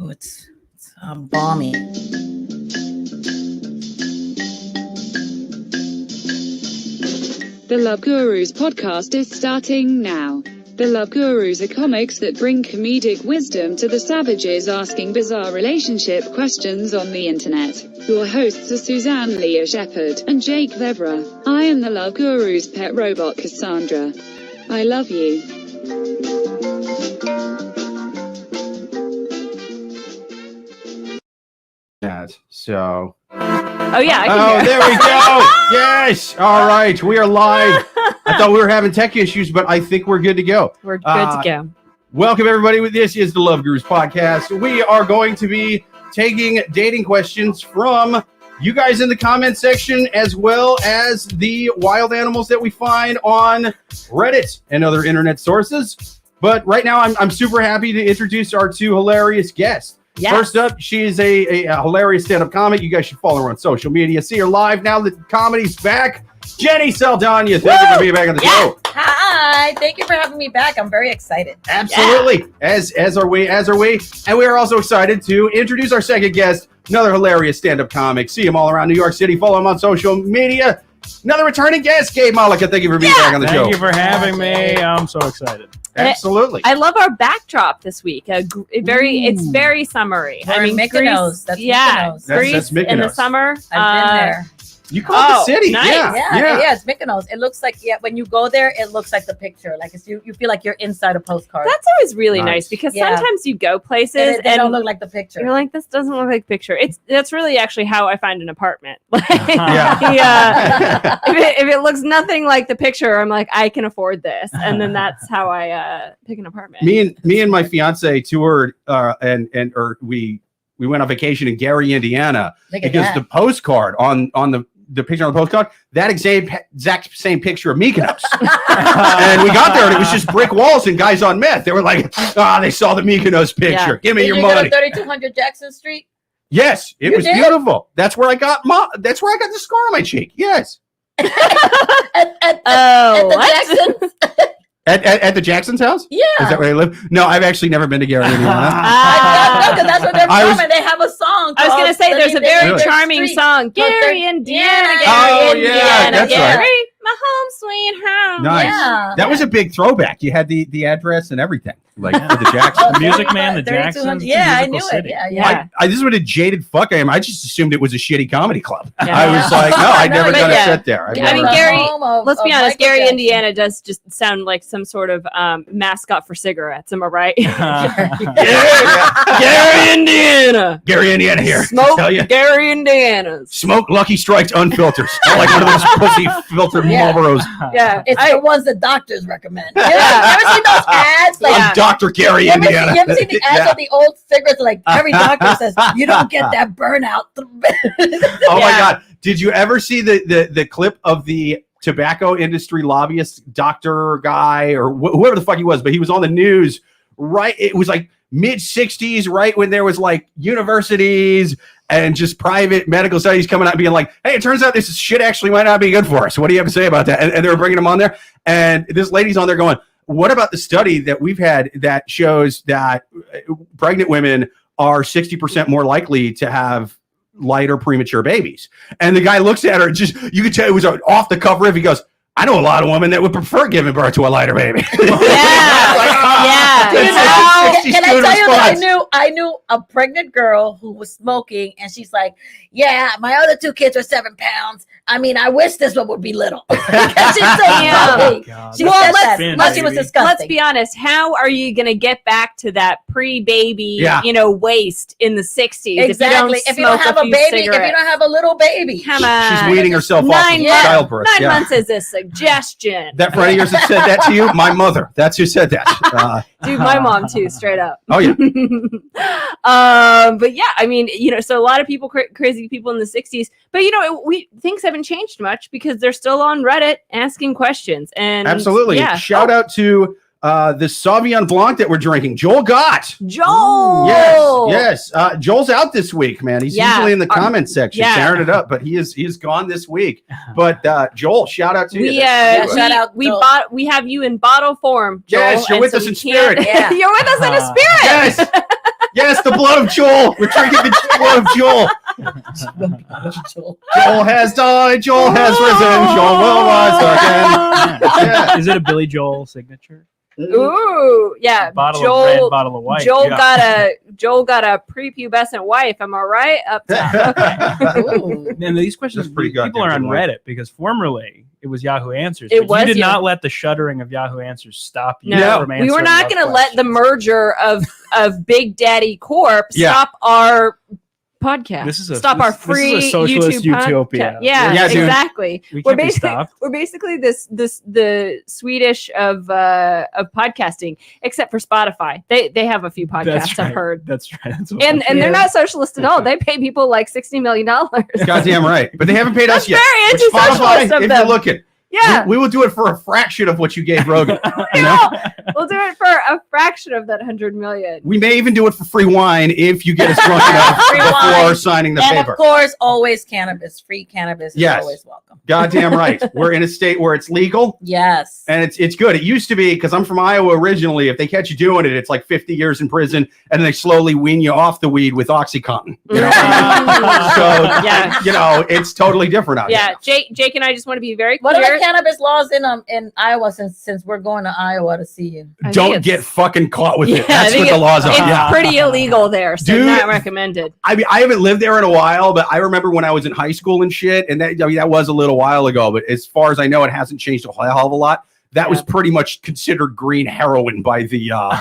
Oh, it's balmy. The Love Gurus podcast is starting now. The Love Gurus are comics that bring comedic wisdom to the savages asking bizarre relationship questions on the internet. Your hosts are Suzanne Leah Shepherd and Jake Vevera. I am the Love Gurus' pet robot Cassandra. I love you. So. Oh yeah. I can there we go. Yes. All right. We are live. I thought we were having tech issues, but I think we're good to go. We're good to go. Welcome everybody. This is the Love Gurus podcast. We are going to be taking dating questions from you guys in the comment section, as well as the wild animals that we find on Reddit and other internet sources. But right now, I'm super happy to introduce our two hilarious guests. Yes. First up, she is a hilarious stand-up comic. You guys should follow her on social media. See her live now that comedy's back. Jenny Saldaña, thank you for being back on the show. Hi, thank you for having me back. I'm very excited. Absolutely, as are we. And we are also excited to introduce our second guest, another hilarious stand-up comic. See him all around New York City. Follow him on social media. Another returning guest, Gabe Mollica. Thank you for being back on the show. Thank you for having me. I'm so excited. Absolutely. I love our backdrop this week. It's very summery. We're in Mykonos. That's Mykonos. Greece that's Mykonos. in the summer. I've been there. You call it the city. Nice. Yeah, it's Mykonos. It looks like, when you go there, it looks like the picture. Like you feel like you're inside a postcard. That's always really nice because sometimes you go places and they don't look like the picture. You're like, this doesn't look like the picture. That's really actually how I find an apartment. If it looks nothing like the picture, I'm like, I can afford this, and then that's how I pick an apartment. Me and my fiance toured, we went on vacation in Gary, Indiana, because the postcard on the picture on the postcard, that exact same picture of Mykonos. And we got there and it was just brick walls and guys on meth. They were like, they saw the Mykonos picture. Yeah. Give me your money. 3200 Jackson Street? Yes, it was beautiful. That's where I got the scar on my cheek. Yes. at the Jacksons? At the Jackson's house? Yeah. Is that where they live? No, I've actually never been to Gary, Indiana. Because that's where they're from, and they have a song. I was going to say, there's a very charming song. Gary, Indiana. That's right. My home sweet home. Nice. Yeah. That was a big throwback. You had the address and everything. Like for the Jacksons. The Music Man, the Jacksons. Yeah, I knew it. Yeah. This is what a jaded fuck I am. I just assumed it was a shitty comedy club. Yeah. I was like, no, I'd never done a set there. Gary, let's be honest, Gary, Indiana does just sound like some sort of mascot for cigarettes. Am I right? Gary, Indiana. Gary, Indiana here. Smoke Gary, Indiana. Smoke Lucky Strikes unfiltered. Like one of those pussy filtered Marlboros. Yeah, it's the ones that doctors recommend. You ever seen those ads? Like, Dr. Gary, Indiana. You ever seen the ads of the old cigarettes? Like every doctor says, you don't get that burnout. Oh my God. Did you ever see the clip of the tobacco industry lobbyist doctor guy or whoever the fuck he was, but he was on the news, right? It was like mid 60s, right when there was like universities and just private medical studies coming out and being like, hey, it turns out this shit actually might not be good for us. What do you have to say about that? And they were bringing him on there. And this lady's on there going, what about the study that we've had that shows that pregnant women are 60% more likely to have lighter premature babies? And the guy looks at her, you could tell it was an off the cuff riff. He goes, I know a lot of women that would prefer giving birth to a lighter baby. Can I tell you that I knew a pregnant girl who was smoking, and she's like, yeah, my other two kids are 7 pounds. I mean, I wish this one would be little. She's so smoking. She said that. She was disgusting. Let's be honest. How are you going to get back to that pre-baby, waist in the 60s? Exactly. If you don't have a baby, if you don't have a little baby. Come on. She's weaning herself off of childbirth. 9 months is a suggestion. That friend of yours that said that to you? My mother. That's who said that. Dude, my mom too, straight up. Oh, yeah. But yeah, I mean, so a lot of people, crazy people in the 60s, but things haven't changed much because they're still on Reddit asking questions. And absolutely. Yeah. Shout out to the Sauvignon Blanc that we're drinking. Joel Gott. Joel. Yes. Joel's out this week, man. He's usually in the comment section tearing it up, but he is gone this week. But Joel, shout out to you. Shout out. We have you in bottle form, Joel. Yes, you're with us in spirit. You're with us in a spirit. Yes. Yes, the blood of Joel. We're drinking the blood of Joel. Joel has died. Joel has risen. Joel will rise again. Yeah. Is it a Billy Joel signature? Ooh, yeah. Bottle of red, bottle of white. Joel got a prepubescent wife. Am I right? Up top. Okay. And these questions, That's pretty people are on goddamn Reddit because formerly it was Yahoo Answers. It but was you did Yahoo. not let the shuddering of Yahoo Answers stop you No, from answering. we were not going to let the merger of Big Daddy Corp stop our podcast. This is our free this is a socialist YouTube utopia. podcast. Yeah, dude. exactly. We We're can't be basically stopped. the Swedish of podcasting, except for Spotify. They have a few podcasts That's right. I've heard. That's right. That's what And they're not socialist at all. They pay people like $60 million. Goddamn right. But they haven't paid us That's yet. very Which anti-socialist Spotify, of if them. you're looking, Yeah. we will do it for a fraction of what you gave Rogan. You know? We'll do it for a fraction of that 100 million. We may even do it for free wine if you get us drunk Free enough before wine. signing the And paper. of course, always cannabis. Free cannabis is Yes. always welcome. Goddamn right. We're in a state where it's legal. Yes. And it's good. It used to be, because I'm from Iowa originally, if they catch you doing it, it's like 50 years in prison, and they slowly wean you off the weed with OxyContin. You know? So, Yeah. you know, it's totally different out Yeah, Jake and I just want to be very What are clear. the cannabis laws in Iowa since we're going to Iowa to see you? I think Don't it's- get fucking caught with Yeah, it. I That's think what the laws are. It's Yeah. pretty illegal there, so Dude. not recommended. I mean, I haven't lived there in a while, but I remember when I was in high school and shit, and that was a little while ago. But as far as I know, it hasn't changed a hell of a lot. That was pretty much considered green heroin by the Yeah.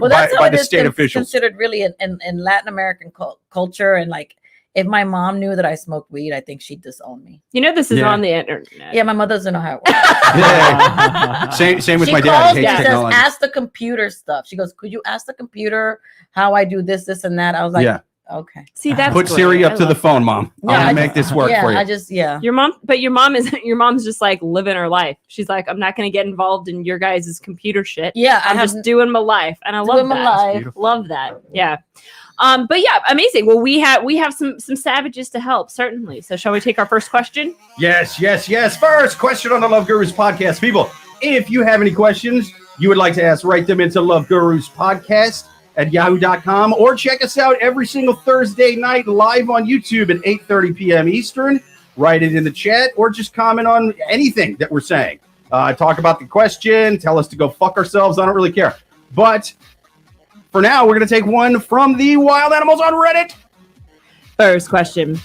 Well, that's how by it the is state officials. considered really in Latin American culture. And like, if my mom knew that I smoked weed, I think she'd disown me. You know this is Yeah. on the internet. Yeah, my mother doesn't know how it works. Yeah. Same with She my dad. calls He me hates and says, technology. ask the computer stuff. She goes, could you ask the computer how I do this and that? I was like, Yeah. okay. See, that's Put great. Siri up I to the love phone, Mom. Yeah, I'm I gonna make this work Yeah, for you. I just, yeah. your mom's just like living her life. She's like, I'm not going to get involved in your guys' computer shit. Yeah, I'm just doing my life, and I love doing my that. life. beautiful. Love that. Yeah. But yeah, amazing. Well, we have some savages to help, certainly. So shall we take our first question? Yes. First question on the Love Gurus podcast. People, if you have any questions you would like to ask, write them into Love Gurus podcast at yahoo.com, or check us out every single Thursday night live on YouTube at 8:30 p.m. Eastern. Write it in the chat, or just comment on anything that we're saying. Talk about the question, tell us to go fuck ourselves. I don't really care. But for now, we're going to take one from the wild animals on Reddit. First question.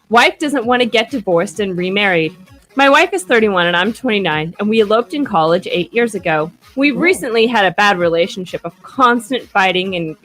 Wife doesn't want to get divorced and remarried. My wife is 31 and I'm 29, and we eloped in college 8 years ago. We've recently had a bad relationship of constant fighting and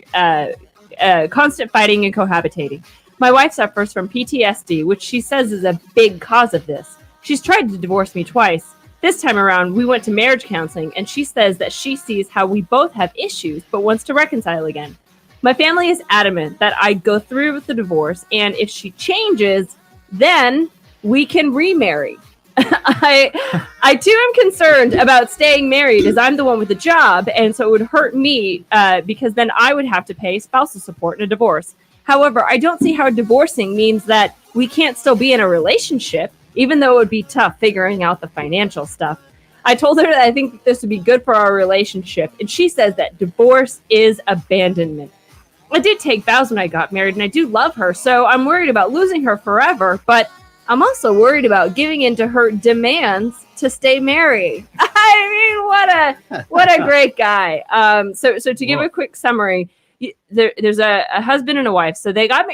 cohabitating. My wife suffers from PTSD, which she says is a big cause of this. She's tried to divorce me twice. This time around, we went to marriage counseling, and she says that she sees how we both have issues, but wants to reconcile again. My family is adamant that I go through with the divorce, and if she changes, then we can remarry. I too am concerned about staying married, as I'm the one with the job, and so it would hurt me because then I would have to pay spousal support in a divorce. However, I don't see how divorcing means that we can't still be in a relationship, even though it would be tough figuring out the financial stuff. I told her that I think this would be good for our relationship, and she says that divorce is abandonment. I did take vows when I got married, and I do love her, so I'm worried about losing her forever, but I'm also worried about giving in to her demands to stay married. I mean, what a great guy. So to give a quick summary, there's a husband and a wife. So they got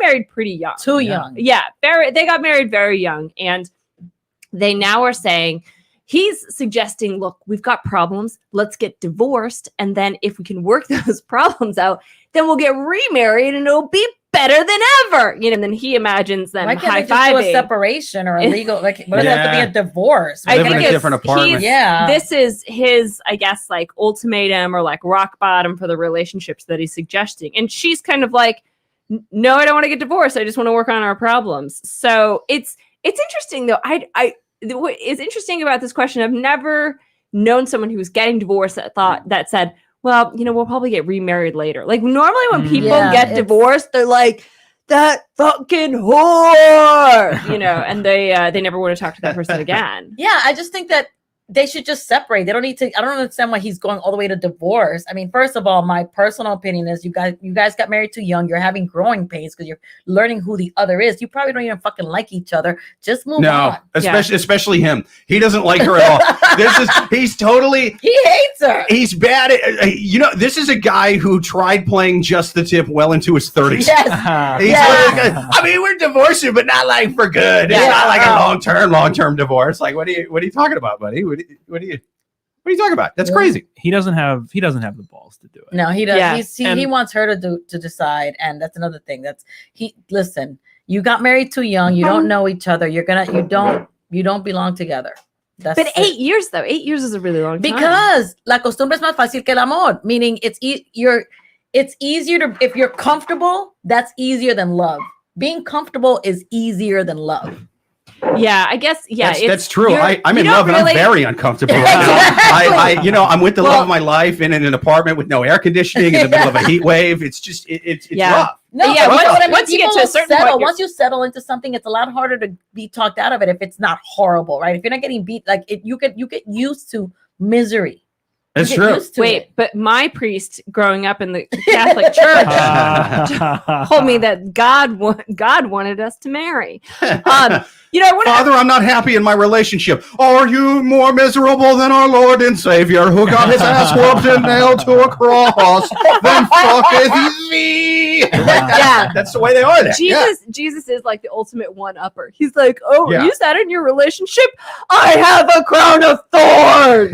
married pretty young. Too young. Yeah, they got married very young, and they now are saying, he's suggesting, look, we've got problems. Let's get divorced, and then if we can work those problems out, then we'll get remarried, and it'll be better than ever. And then he imagines them Why can't they just do a high-fiving. separation or a legal? Like, what does it have to be a divorce? I Live in think a it's- different apartment. he's- Yeah. This is his, I guess, like ultimatum or like rock bottom for the relationships that he's suggesting. And she's kind of like, no, I don't want to get divorced. I just want to work on our problems. So it's interesting though. What is interesting about this question, I've never known someone who was getting divorced that said, well, we'll probably get remarried later. Like normally when people get divorced, they're like, that fucking whore, and they never want to talk to that person again. Yeah, I just think that they should just separate. They don't need to. I don't understand why he's going all the way to divorce. I mean, first of all, my personal opinion is you guys got married too young. You're having growing pains because you're learning who the other is. You probably don't even fucking like each other. Just move on. Especially him. He doesn't like her at all. He's totally. He hates her. He's bad at. This is a guy who tried playing Just the Tip well into his 30s. Yes. I mean, we're divorcing, but not like for good. It's not like a long-term divorce. Like, what are you talking about, buddy? What are you talking about? That's crazy. He doesn't have the balls to do it. No, he does. Yeah. He wants her to decide, and that's another thing. Listen, you got married too young. You don't know each other. You don't belong together. But 8 years though. 8 years is a really long time. Because la costumbre es más fácil que el amor, meaning it's easier to, if you're comfortable, that's easier than love. Being comfortable is easier than love. Yeah, I guess. Yeah, that's true. I'm in love and I'm very uncomfortable right now. I'm with the love of my life in an apartment with no air conditioning in the middle of a heat wave. It's just it's rough. No, yeah. Once you get to a certain point, once you settle into something, it's a lot harder to be talked out of it if it's not horrible, right? If you're not getting beat, like you get used to misery. That's true. Wait, but my priest growing up in the Catholic Church told me that God wanted us to marry. Father, I'm not happy in my relationship. Are you more miserable than our Lord and Savior, who got his ass whooped and nailed to a cross? Then fucketh thee. Yeah, that's the way they are there. Jesus is like the ultimate one-upper. He's like, you said in your relationship, I have a crown of thorns.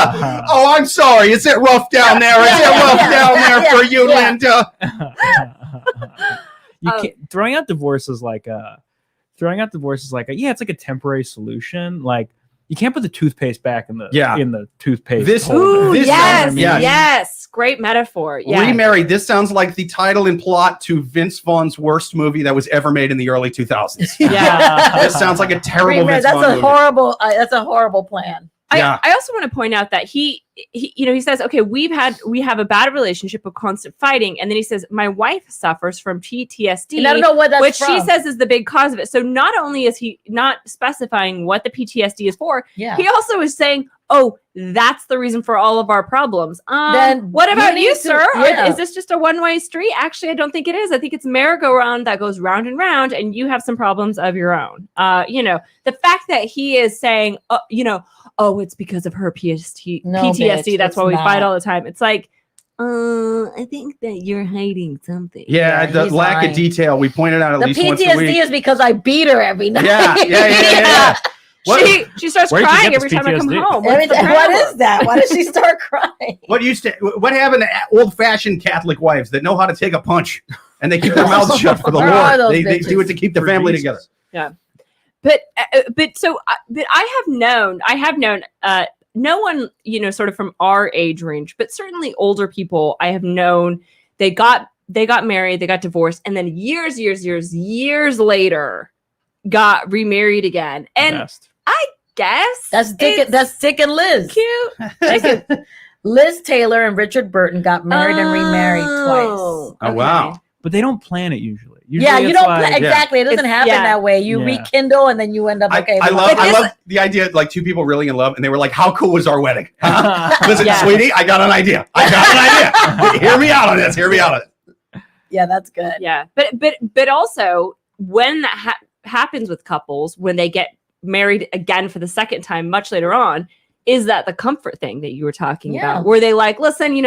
Oh, I'm sorry. Is it rough down there? Is it rough down there for you, Linda? You can't, throwing out divorce is like it's like a temporary solution. Like you can't put the toothpaste back in the toothpaste holder. Yes, great metaphor. Yeah. Remarried. This sounds like the title and plot to Vince Vaughn's worst movie that was ever made in the early 2000s. Yeah, this sounds like a terrible. That's a horrible plan. I also want to point out that he says, okay, we have a bad relationship with constant fighting. And then he says, my wife suffers from PTSD, and I don't know what that's which from. She says is the big cause of it. So not only is he not specifying what the PTSD is for, he also is saying, oh, that's the reason for all of our problems. Then what about you, sir? Is this just a one-way street? Actually, I don't think it is. I think it's a merry-go-round that goes round and round, and you have some problems of your own. The fact that he is saying, it's because of her PTSD. Bitch, that's why we fight all the time. It's like, I think that you're hiding something. Yeah, the lack of detail. We pointed out at least once a week. The PTSD is because I beat her every night. Yeah. She starts crying every time I come home. What is that? Why does she start crying? What happened to old-fashioned Catholic wives that know how to take a punch and they keep their mouths shut for the Lord? They do it to keep the family together. Yeah. But I have known no one, sort of from our age range, but certainly older people I have known, they got married, they got divorced, and then years later got remarried again. And I guess that's Dick and Liz. Cute. Liz Taylor and Richard Burton got married and remarried twice. Oh, wow. But they don't plan it usually. You don't exactly. It doesn't happen that way. You rekindle and then you end up okay. I love the idea of like two people really in love and they were like, "How cool was our wedding?" Listen, sweetie, I got an idea. Hear me out on this. Yeah, that's good. Yeah, but also when that happens with couples when they get married again for the second time much later on, is that the comfort thing that you were talking about, where they like, listen,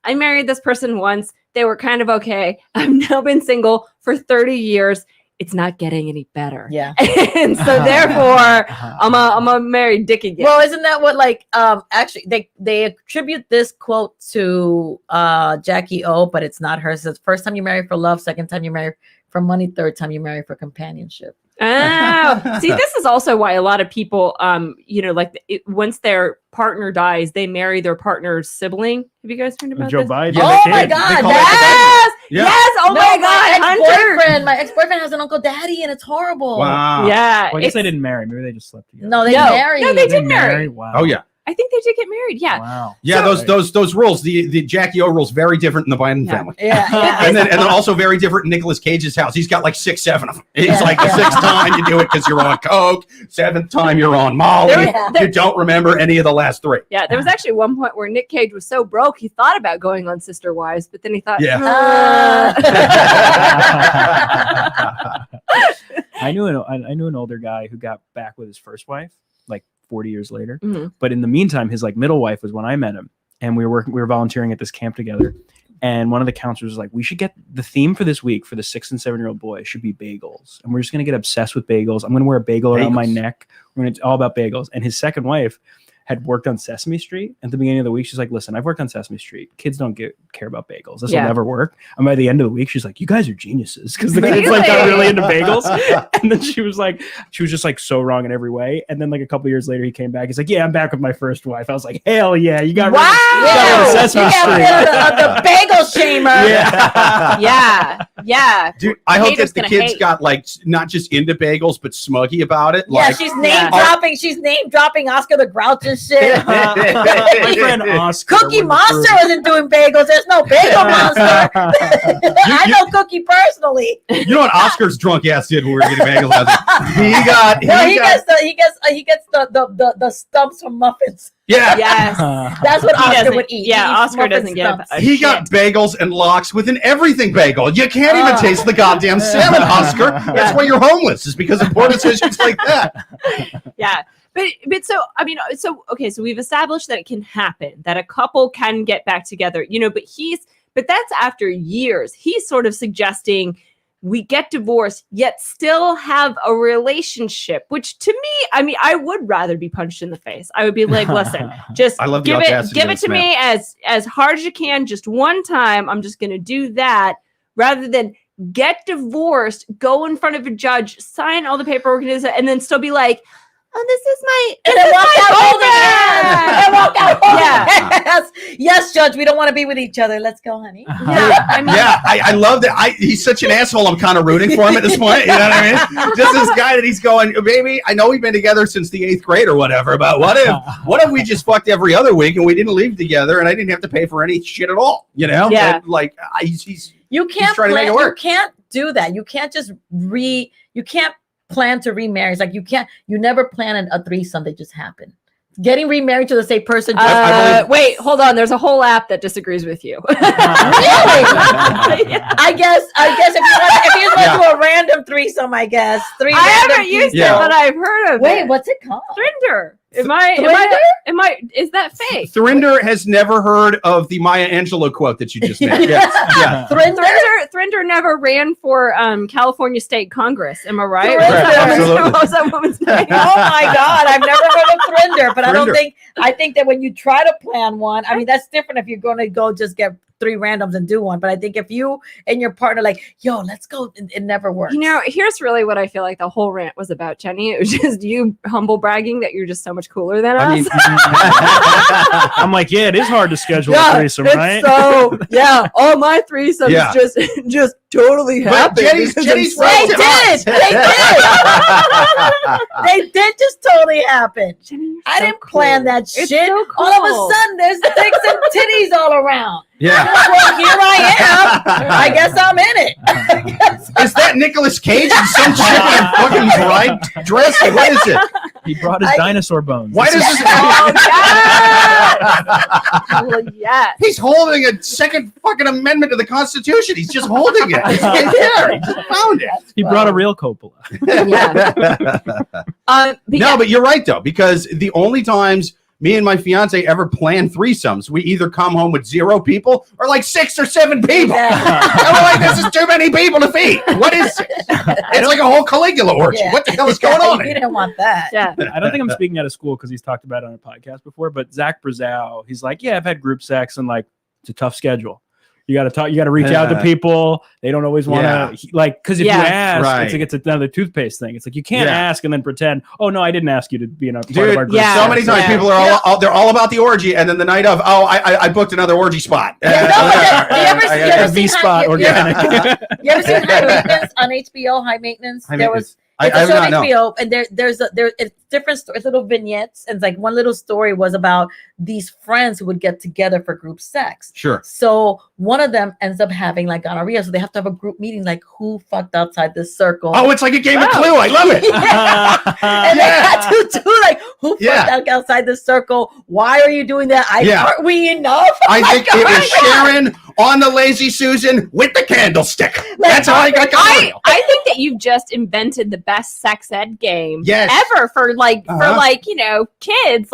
I married this person once. They were kind of okay. I've now been single for 30 years. It's not getting any better. Yeah. And so therefore, I'm a married dick again. Well, isn't that what actually they attribute this quote to Jackie O, but it's not her. It says first time you marry for love, second time you marry for money, third time you marry for companionship. Oh, see, this is also why a lot of people, once their partner dies, they marry their partner's sibling. Have you guys heard about Joe this? Biden? Oh my God! Yes! Oh my God! Hunter. My ex-boyfriend has an Uncle Daddy, and it's horrible. Wow. Yeah. Well, I guess they didn't marry. Maybe they just slept together. No, they married. No, they did marry. Wow. Oh yeah. I think they did get married. Yeah. Wow. Yeah, so, those rules, the Jackie O rules, very different in the Biden family. Yeah. And then also very different in Nicolas Cage's house. He's got like 6, 7 of them. He's like the 6th time you do it because you're on coke, 7th time you're on Molly. You don't remember any of the last 3. Yeah, there was actually one point where Nick Cage was so broke he thought about going on Sister Wives, but then he thought, I knew an older guy who got back with his first wife like 40 years later. Mm-hmm. But in the meantime, his like middle wife was when I met him, and we were volunteering at this camp together. And one of the counselors was like, we should get the theme for this week for the 6 and 7-year-old boy should be bagels. And we're just going to get obsessed with bagels. I'm going to wear a bagel around my neck. We're going to all about bagels. And his second wife had worked on Sesame Street at the beginning of the week. She's like, listen, I've worked on Sesame Street. Kids don't care about bagels. This will never work. And by the end of the week, she's like, you guys are geniuses. Because the kids like got really into bagels. And then she was just like so wrong in every way. And then like a couple years later, he came back. He's like, yeah, I'm back with my first wife. I was like, hell yeah, you got rid of Sesame Street. The bagel shamer. Yeah. Dude, I hope that the kids got like not just into bagels, but smuggy about it. Yeah, like, she's name dropping. She's name dropping Oscar the Grouch and shit. My friend Oscar, Cookie Monster isn't doing bagels. There's no bagel monster. I know Cookie personally. You know what Oscar's drunk ass did when we were getting bagels? He gets the stumps from muffins. Yeah. Yes. That's what Oscar would eat. Yeah, Oscar doesn't get He got bagels and lox with an everything bagel. You can't even taste the goddamn salmon, Oscar. That's why you're homeless, is because of poor decisions like that. Yeah. But so, I mean, so we've established that it can happen, that a couple can get back together, but that's after years. He's sort of suggesting we get divorced, yet still have a relationship, which to me, I mean, I would rather be punched in the face. I would be like, listen, just give it to me as hard as you can, just one time. I'm just going to do that rather than get divorced, go in front of a judge, sign all the paperwork, and then still be like, oh, this is my walk out holding hands. Yes, Judge, we don't want to be with each other. Let's go, honey. I love that. He's such an asshole. I'm kind of rooting for him at this point. You know what I mean? Just this guy that he's going, baby, I know we've been together since the 8th grade or whatever, but what if we just fucked every other week and we didn't leave together and I didn't have to pay for any shit at all? You know? Yeah. And, like, you can't trying to make it work. You can't do that. You can't just you can't plan to remarry. It's like you never plan a threesome that just happened. Getting remarried to the same person. Wait, hold on. There's a whole app that disagrees with you. Really? I guess if you want to do a random threesome, I guess. I haven't used it, but I've heard of it. Wait, what's it called? Thrinder. Is that fake? Thrinder has never heard of the Maya Angelou quote that you just made. Yeah. Thrinder never ran for California State Congress. Am I right? What was that woman's name? Oh my God, I've never heard of Thrinder, but I think that when you try to plan one, I mean, that's different if you're going to go just get 3 randoms and do one. But I think if you and your partner like, yo, let's go, it never works. Here's really what I feel like the whole rant was about, Jenny. It was just you humble bragging that you're just so much cooler than us. I'm like, yeah, it is hard to schedule a threesome, right? So all my threesomes just totally happened. Jenny's they did just totally happen. Jenny, I didn't plan that shit. So cool. All of a sudden, there's dicks and titties all around. Yeah. Well, here I am. I guess I'm in it. Is that Nicolas Cage in some chicken fucking bride dress? What is it? He brought his dinosaur bones. Why does this? Yes. He's holding a second fucking amendment to the Constitution. He's just holding it. He's right there. He just found it. He brought a real Coppola. But you're right though, because the only times me and my fiance ever plan threesomes, we either come home with 0 people or like 6 or 7 people. And we're like, this is too many people to feed. What is it? It's like a whole Caligula orgy. What the hell is going on? You didn't want that. Yeah. I don't think I'm speaking out of school because he's talked about it on a podcast before, but Zach Brazow, he's like, yeah, I've had group sex and like, it's a tough schedule. You got to talk. You got to reach out to people. They don't always want to because if you ask, it's like it's another toothpaste thing. It's like you can't ask and then pretend. Oh no, I didn't ask you to be in a part of our group. So many times people are they're all about the orgy, and then the night of, I booked another orgy spot. You ever seen spot organic? You ever seen High Maintenance on HBO? High Maintenance. There was. It's a show on HBO, and different stories, little vignettes, and it's like one little story was about these friends who would get together for group sex. Sure. So one of them ends up having like gonorrhea, so they have to have a group meeting, like who fucked outside this circle. Oh, it's like a game of Clue. I love it. And they had to do like who fucked outside the circle. Why are you doing that? Aren't we enough? I think it was Sharon on the Lazy Susan with the candlestick. That's how I got gonorrhea. I think that you've just invented the best sex ed game ever for kids,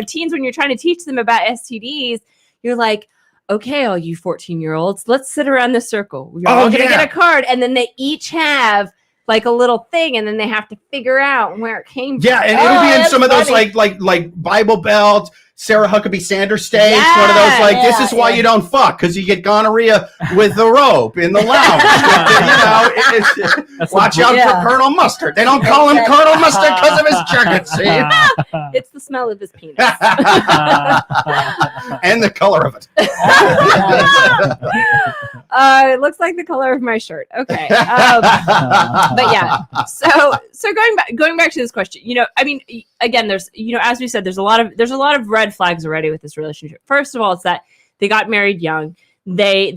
teens, when you're trying to teach them about STDs. You're like, okay, all you 14-year-olds, let's sit around the circle. We're all going to get a card. And then they each have like a little thing, and then they have to figure out where it came from. Yeah, and it'll be in some of those like Bible Belt, Sarah Huckabee Sanders stage, one of those this is why you don't fuck, because you get gonorrhea with the rope in the lounge. Watch out for Colonel Mustard. They don't call him Colonel Mustard because of his jacket. See, it's the smell of his penis and the color of it. It looks like the color of my shirt. Okay, but yeah. So going back to this question, again, there's as we said, there's a lot of red flags already with this relationship. First of all, it's that they got married young. They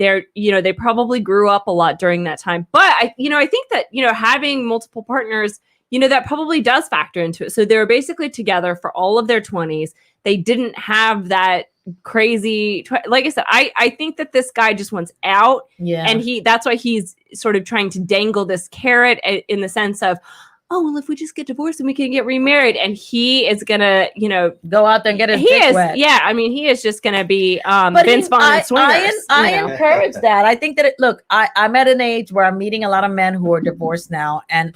probably grew up a lot during that time. But I think that having multiple partners, that probably does factor into it. So they were basically together for all of their 20s. They didn't have that crazy, like I said, I think that this guy just wants out. Yeah. And that's why he's sort of trying to dangle this carrot in the sense of, oh, well, if we just get divorced, then we can get remarried. And he is going to, go out there and get his dick wet. Yeah. I mean, he is just going to be Vince Vaughn and swingers. I encourage that. I think that I'm at an age where I'm meeting a lot of men who are divorced now. And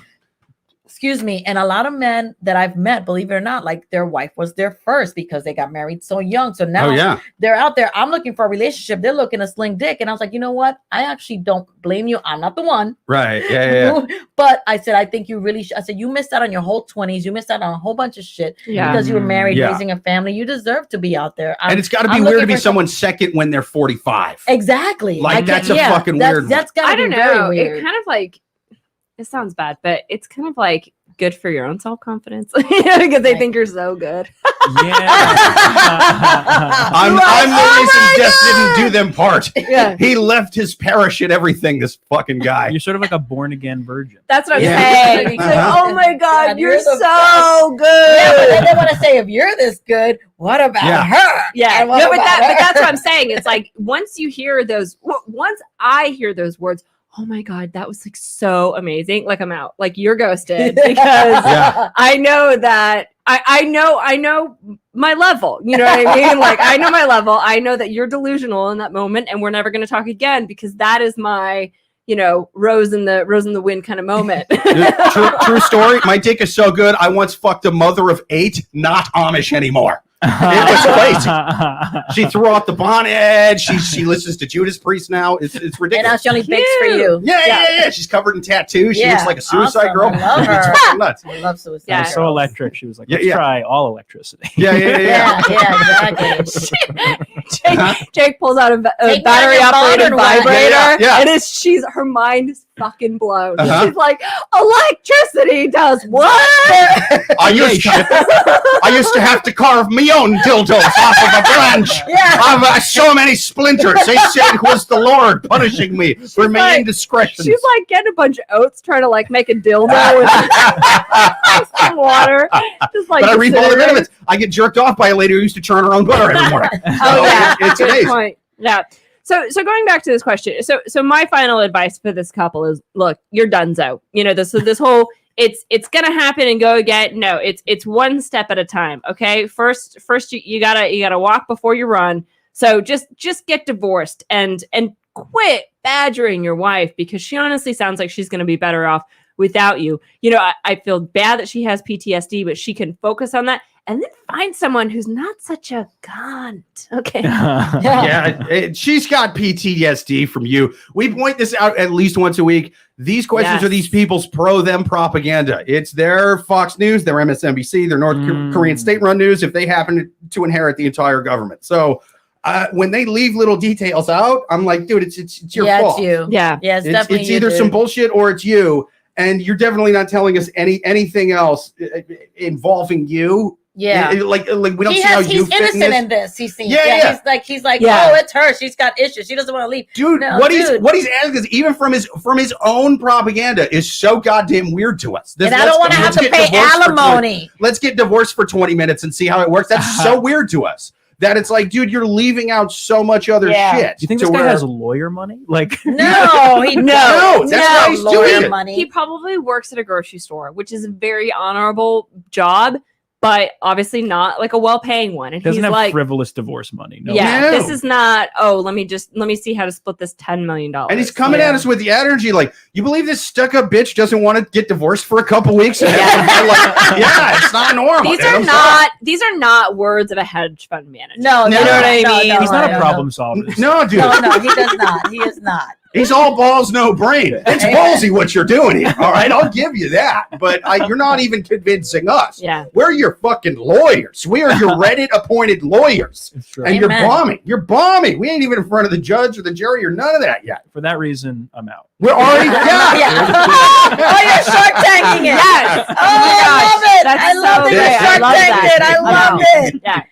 and a lot of men that I've met, believe it or not, like their wife was their first because they got married so young. So now they're out there. I'm looking for a relationship. They're looking to sling dick. And I was like, you know what? I actually don't blame you. I'm not the one. Right. Yeah. But I said, I think you really I said, you missed out on your whole 20s. You missed out on a whole bunch of shit because you were married, raising a family. You deserve to be out there. And it's got to be weird to be someone's second when they're 45. Exactly. Like that's a fucking weird. That's got to be very weird. It kind of like, it sounds bad, but it's kind of like good for your own self-confidence because they think you're so good. I'm the reason Death didn't do them part. Yeah. He left his parish and everything, this fucking guy. You're sort of like a born-again virgin. That's what I'm saying. Oh my God, you're so good. Yeah, but then they want to say, if you're this good, what about her? Yeah, but that's what I'm saying. It's like once I hear those words, oh my God, that was like so amazing. Like I'm out. Like you're ghosted because I know that I know my level. You know what I mean? Like I know my level. I know that you're delusional in that moment and we're never going to talk again because that is my, rose in the wind kind of moment. True story. My dick is so good. I once fucked a mother of 8, not Amish anymore. It was crazy. She threw out the bonnet. She listens to Judas Priest now. It's ridiculous. And now she only bakes for you. Yeah. She's covered in tattoos. She looks like a suicide girl. I love her. It's nuts. I love suicide. Yeah, so electric. She was like, let's try all electricity. Yeah, exactly. Jake pulls out a battery operated vibrator, and her mind is fucking blown. She's like, electricity does what? I used to have to carve me own dildos off of a branch. I've so many splinters. They said it was the Lord punishing me for my indiscretions. She's like getting a bunch of oats, trying to like make a dildo with some water. Just like, but I read all the minutes. I get jerked off by a lady who used to churn her own butter every morning. It's amazing. Point. Yeah. So going back to this question. So my final advice for this couple is, look, you're donezo. This whole it's gonna happen and go again. No, it's one step at a time. Okay. First you gotta walk before you run. So just get divorced and quit badgering your wife because she honestly sounds like she's gonna be better off without you. I feel bad that she has PTSD, but she can focus on that and then find someone who's not such a cunt. Okay. She's got PTSD from you. We point this out at least once a week. These questions are these people's pro-them propaganda. It's their Fox News, their MSNBC, their North Korean state-run news if they happen to inherit the entire government. So when they leave little details out, I'm like, dude, it's your fault. It's you. Yeah. It's definitely it's either some bullshit or it's you. and you're definitely not telling us anything else involving you. Yeah, like we don't see how you he's fit innocent in in this. He's seen. Yeah. He's like, Yeah. oh, it's her. She's got issues. She doesn't want to leave. Dude, No, what he's asking is even from his own propaganda is so goddamn weird to us. And I don't want to have to pay alimony. Let's get divorced for 20 minutes and see how it works. That's so weird to us. That it's like, dude, you're leaving out so much other shit. Do you think this guy has lawyer money? Like, no, that's why he's doing it. money. He probably works at a grocery store, which is a very honorable job, but obviously not like a well-paying one. And doesn't he's have like, frivolous divorce money. No. this is not. Oh, let me see how to split this $10 million. And he's coming at us with the energy like, you believe this stuck-up bitch doesn't want to get divorced for a couple weeks? It's not normal. These are not words of a hedge fund manager. No, you know what I mean. No, He's not a problem solver. No, dude. No, he does not. He is not. He's all balls, no brain. It's ballsy what you're doing here. All right, I'll give you that. But you're not even convincing us. Yeah. We're your fucking lawyers. We are your Reddit-appointed lawyers. It's true. And you're bombing. You're bombing. We ain't even in front of the judge or the jury or none of that yet. For that reason, I'm out. We're already Oh, you're Shark Tanking it. Yes. Oh, I love it. That's I love so that great. you're Shark I love Tanked that. it. I love it. Yeah.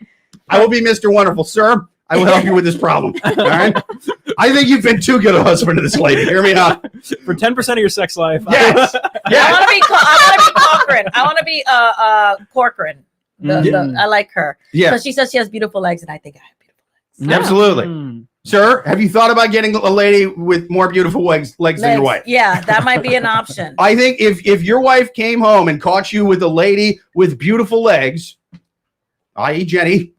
I will be Mr. Wonderful, sir. I will help you with this problem. All right. I think you've been too good a husband to this lady. Hear me out. For 10% of your sex life. Yes. I want to be Corcoran. I want to be Corcoran. I like her. Yeah. So she says she has beautiful legs, and I think I have beautiful legs. Absolutely. Mm. Sir, have you thought about getting a lady with more beautiful legs than your wife? Yeah, that might be an option. I think if your wife came home and caught you with a lady with beautiful legs, i.e. Jenny,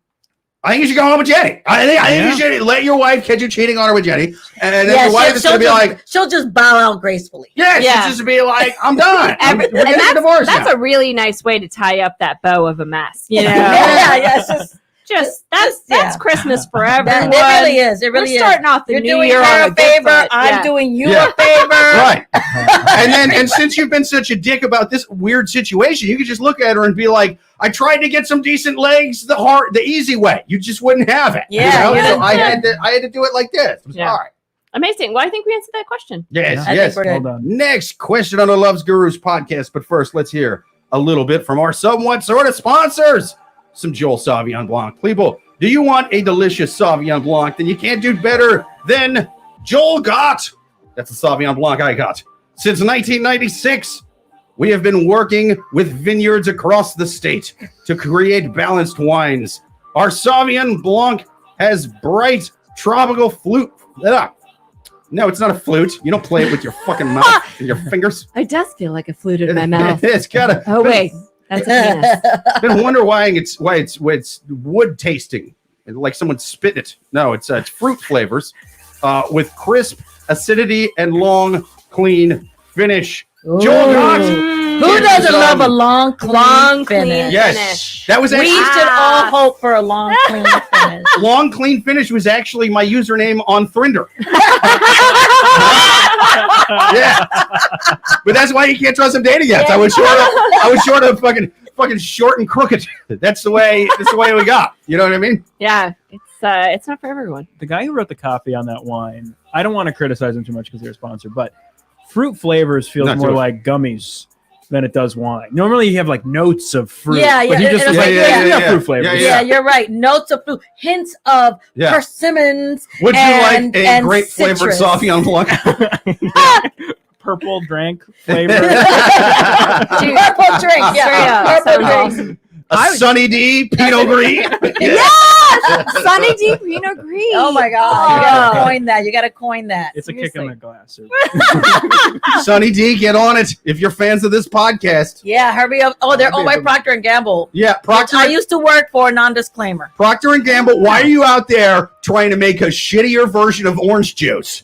I think you should go home with Jenny. I think you should let your wife catch you cheating on her with Jenny. And then your wife is going to be like... She'll just bow out gracefully. Yeah, she'll just be like, I'm done. We're getting a divorce That's now. a really nice way to tie up that bow of a mess. You know? It's That's Christmas for everyone. It really is. It really We're starting off the You're new doing year her on a a good favor. foot. I'm doing you Yeah. a favor. Right. And since you've been such a dick about this weird situation, you could just look at her and be like, I tried to get some decent legs the easy way. You just wouldn't have it. Yeah, You know? yeah. So I had to do it like this. I'm sorry. Amazing. Well, I think we answered that question. Yes, I yes. think we're Well good. done. Next question on the Loves Gurus podcast. But first, let's hear a little bit from our somewhat sort of sponsors. Some Joel Sauvignon Blanc. People, do you want a delicious Sauvignon Blanc? Then you can't do better than Joel got. That's the Sauvignon Blanc I got. Since 1996, we have been working with vineyards across the state to create balanced wines. Our Sauvignon Blanc has bright tropical flute. No, it's not a flute. You don't play it with your fucking mouth and your fingers. It does feel like a flute in my mouth. It's got a. Oh wait, that's a penis. I wonder why it's wood tasting, like someone spit it. No, it's fruit flavors, with crisp acidity and long, clean finish. Joel Gott. Who doesn't love a long, clean finish? Yes, finish? that was We actually should all hope for a long, clean finish. long, clean finish was actually my username on Thrinder. Yeah, but that's why you can't trust some dating apps. I was short of fucking short and crooked. That's the way we got. You know what I mean? Yeah, it's not for everyone. The guy who wrote the copy on that wine, I don't want to criticize him too much because they're a sponsor, but fruit flavors feels Not more too. like gummies than it does wine. Normally you have like notes of fruit. Yeah, but he yeah, just was yeah, like, yeah, we yeah, got yeah. fruit flavors. Yeah, you're right. Notes of fruit, hints of persimmons. Would you and, like a and grape flavored citrus. Sauvignon Blanc? Purple drink flavor. Purple drink, yeah, Straight purple up. drink. A Sunny D Pinot Gris. Sunny D Pinot Gris. Oh my God! You gotta coin that. You gotta coin that. It's a kick in the glass. Sonny D, get on it if you're fans of this podcast. Yeah, hurry up! Oh, they're owned by Procter and Gamble. Yeah, Procter. I used to work for non-disclaimer. Procter and Gamble. Why are you out there trying to make a shittier version of orange juice?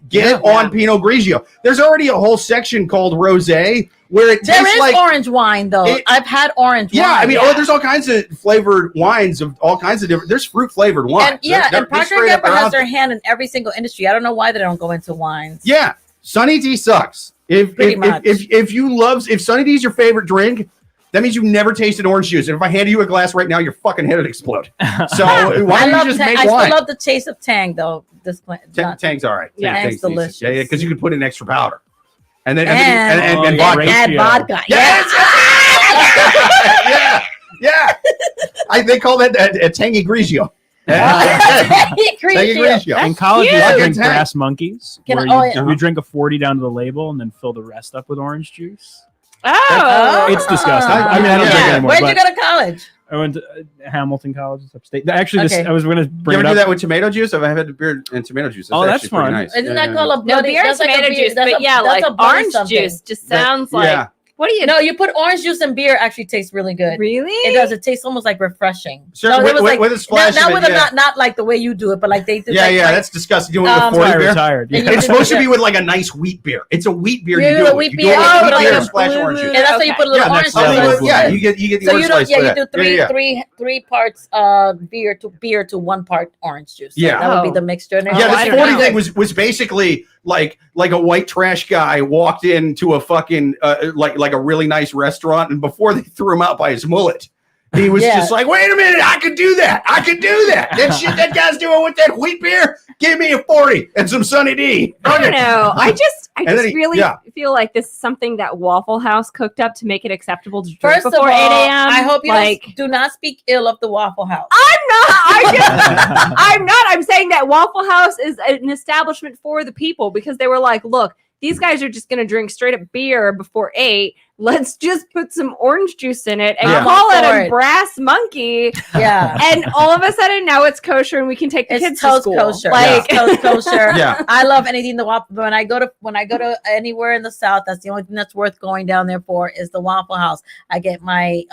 Get on Pinot Grigio. There's already a whole section called Rosé where it There tastes is like orange wine though. I've had orange wine. I mean, there's all kinds of flavored wines of all kinds of different. There's fruit flavored wines. And Procter and Gamble has their hand in every single industry. I don't know why they don't go into wines. Yeah, Sunny D sucks. If Sunny D is your favorite drink, that means you've never tasted orange juice. And if I handed you a glass right now, your fucking head would explode. So why don't you just make I wine? still love the taste of Tang though. Tang's all right. Yeah, Tang's delicious. Yeah, because you can put in extra powder. and then and vodka. add vodka. Yes. Yeah. They call that a tangy grigio. Tangy grigio. In college, you Cute. drink Brass Monkeys, where oh, you drink a 40 down to the label and then fill the rest up with orange juice. Oh, It's disgusting. I mean, I don't drink anymore. Where'd you go to college? I went to Hamilton College, upstate. Actually, Okay. I was going to You bring ever it do up. that with tomato juice? I've had the beer and tomato juice. That's actually fun. pretty nice. Isn't that called a no, buddy? beer and That's like a tomato beer- juice, that's but a- yeah, that's like a buddy orange something. juice just sounds like. Yeah. What do you? No, you put orange juice and beer. Actually, tastes really good. Really? It does. It tastes almost like refreshing. Sure, No, it was with a splash not of with it, not like the way you do it, but like they do. Yeah, like, that's disgusting. You do it Um, with 40 I beer. retired. And Yeah. you It's do supposed to the- be with like a nice wheat beer. It's a wheat beer. Yeah, You do the it. wheat You beer. do it with Oh, wheat like beer a and splash orange juice. and that's why you put a little Yeah, orange that's juice. how That's yeah, good. you get the So orange you do slice for that. you do three parts beer to 1 part orange juice. So Yeah. that would be Oh. the mixture. And Oh, Yeah, I this don't 40 know. thing was basically like a white trash guy walked into a fucking like a really nice restaurant, and before they threw him out by his mullet, he was Yeah. just like, "Wait a minute, I could do that. I could do that. That shit that guy's doing with that wheat beer. Give me a 40 and some Sunny D." I don't know. I just then really feel like this is something that Waffle House cooked up to make it acceptable to drink First of before all, 8 a.m. I hope you like. do not speak ill of the Waffle House. I'm not. I'm saying that Waffle House is an establishment for the people because they were like, look, these guys are just going to drink straight up beer before 8. Let's just put some orange juice in it and Yeah. call it For a it. brass monkey. Yeah. And all of a sudden now it's kosher and we can take the It's kids to toast school. kosher. Like, Toast kosher. Yeah. I love anything the Waffle. When I go to anywhere in the South, that's the only thing that's worth going down there for is the Waffle House. I get my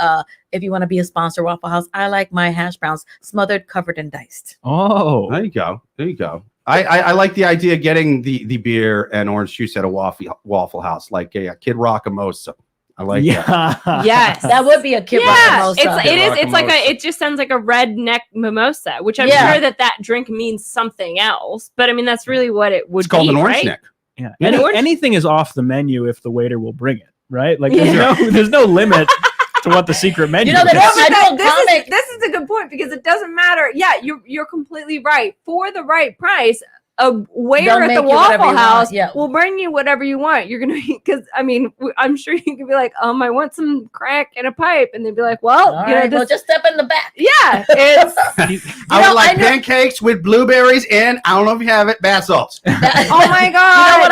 if you want to be a sponsor, Waffle House. I like my hash browns smothered, covered, and diced. Oh, There you go. There you go. I like the idea of getting the beer and orange juice at a Waffle House, like a Kid Rock mimosa. I like that. yeah. yes. That would be a Kid Rock Yeah, mimosa. it's like it just sounds like a redneck mimosa, which I'm Yeah. sure that drink means something else. But I mean, that's really what it would It's called be, an orange right? neck. Yeah. And orange- Anything is off the menu if the waiter will bring it, right? Like Yeah. there's no limit to what the secret menu You know, is. I know a comic. This is a good point because it doesn't matter. Yeah, you're completely right. For the right price, a waiter They'll at make the you whatever Waffle you House want, yeah. will bring you whatever you want. You're gonna because I mean I'm sure you could be like, I want some crack and a pipe, and they'd be like, well, All you know, right, well, just step in the back. yeah, it's I know, would like I know- pancakes with blueberries and I don't know if you have it, bath salts. oh my god.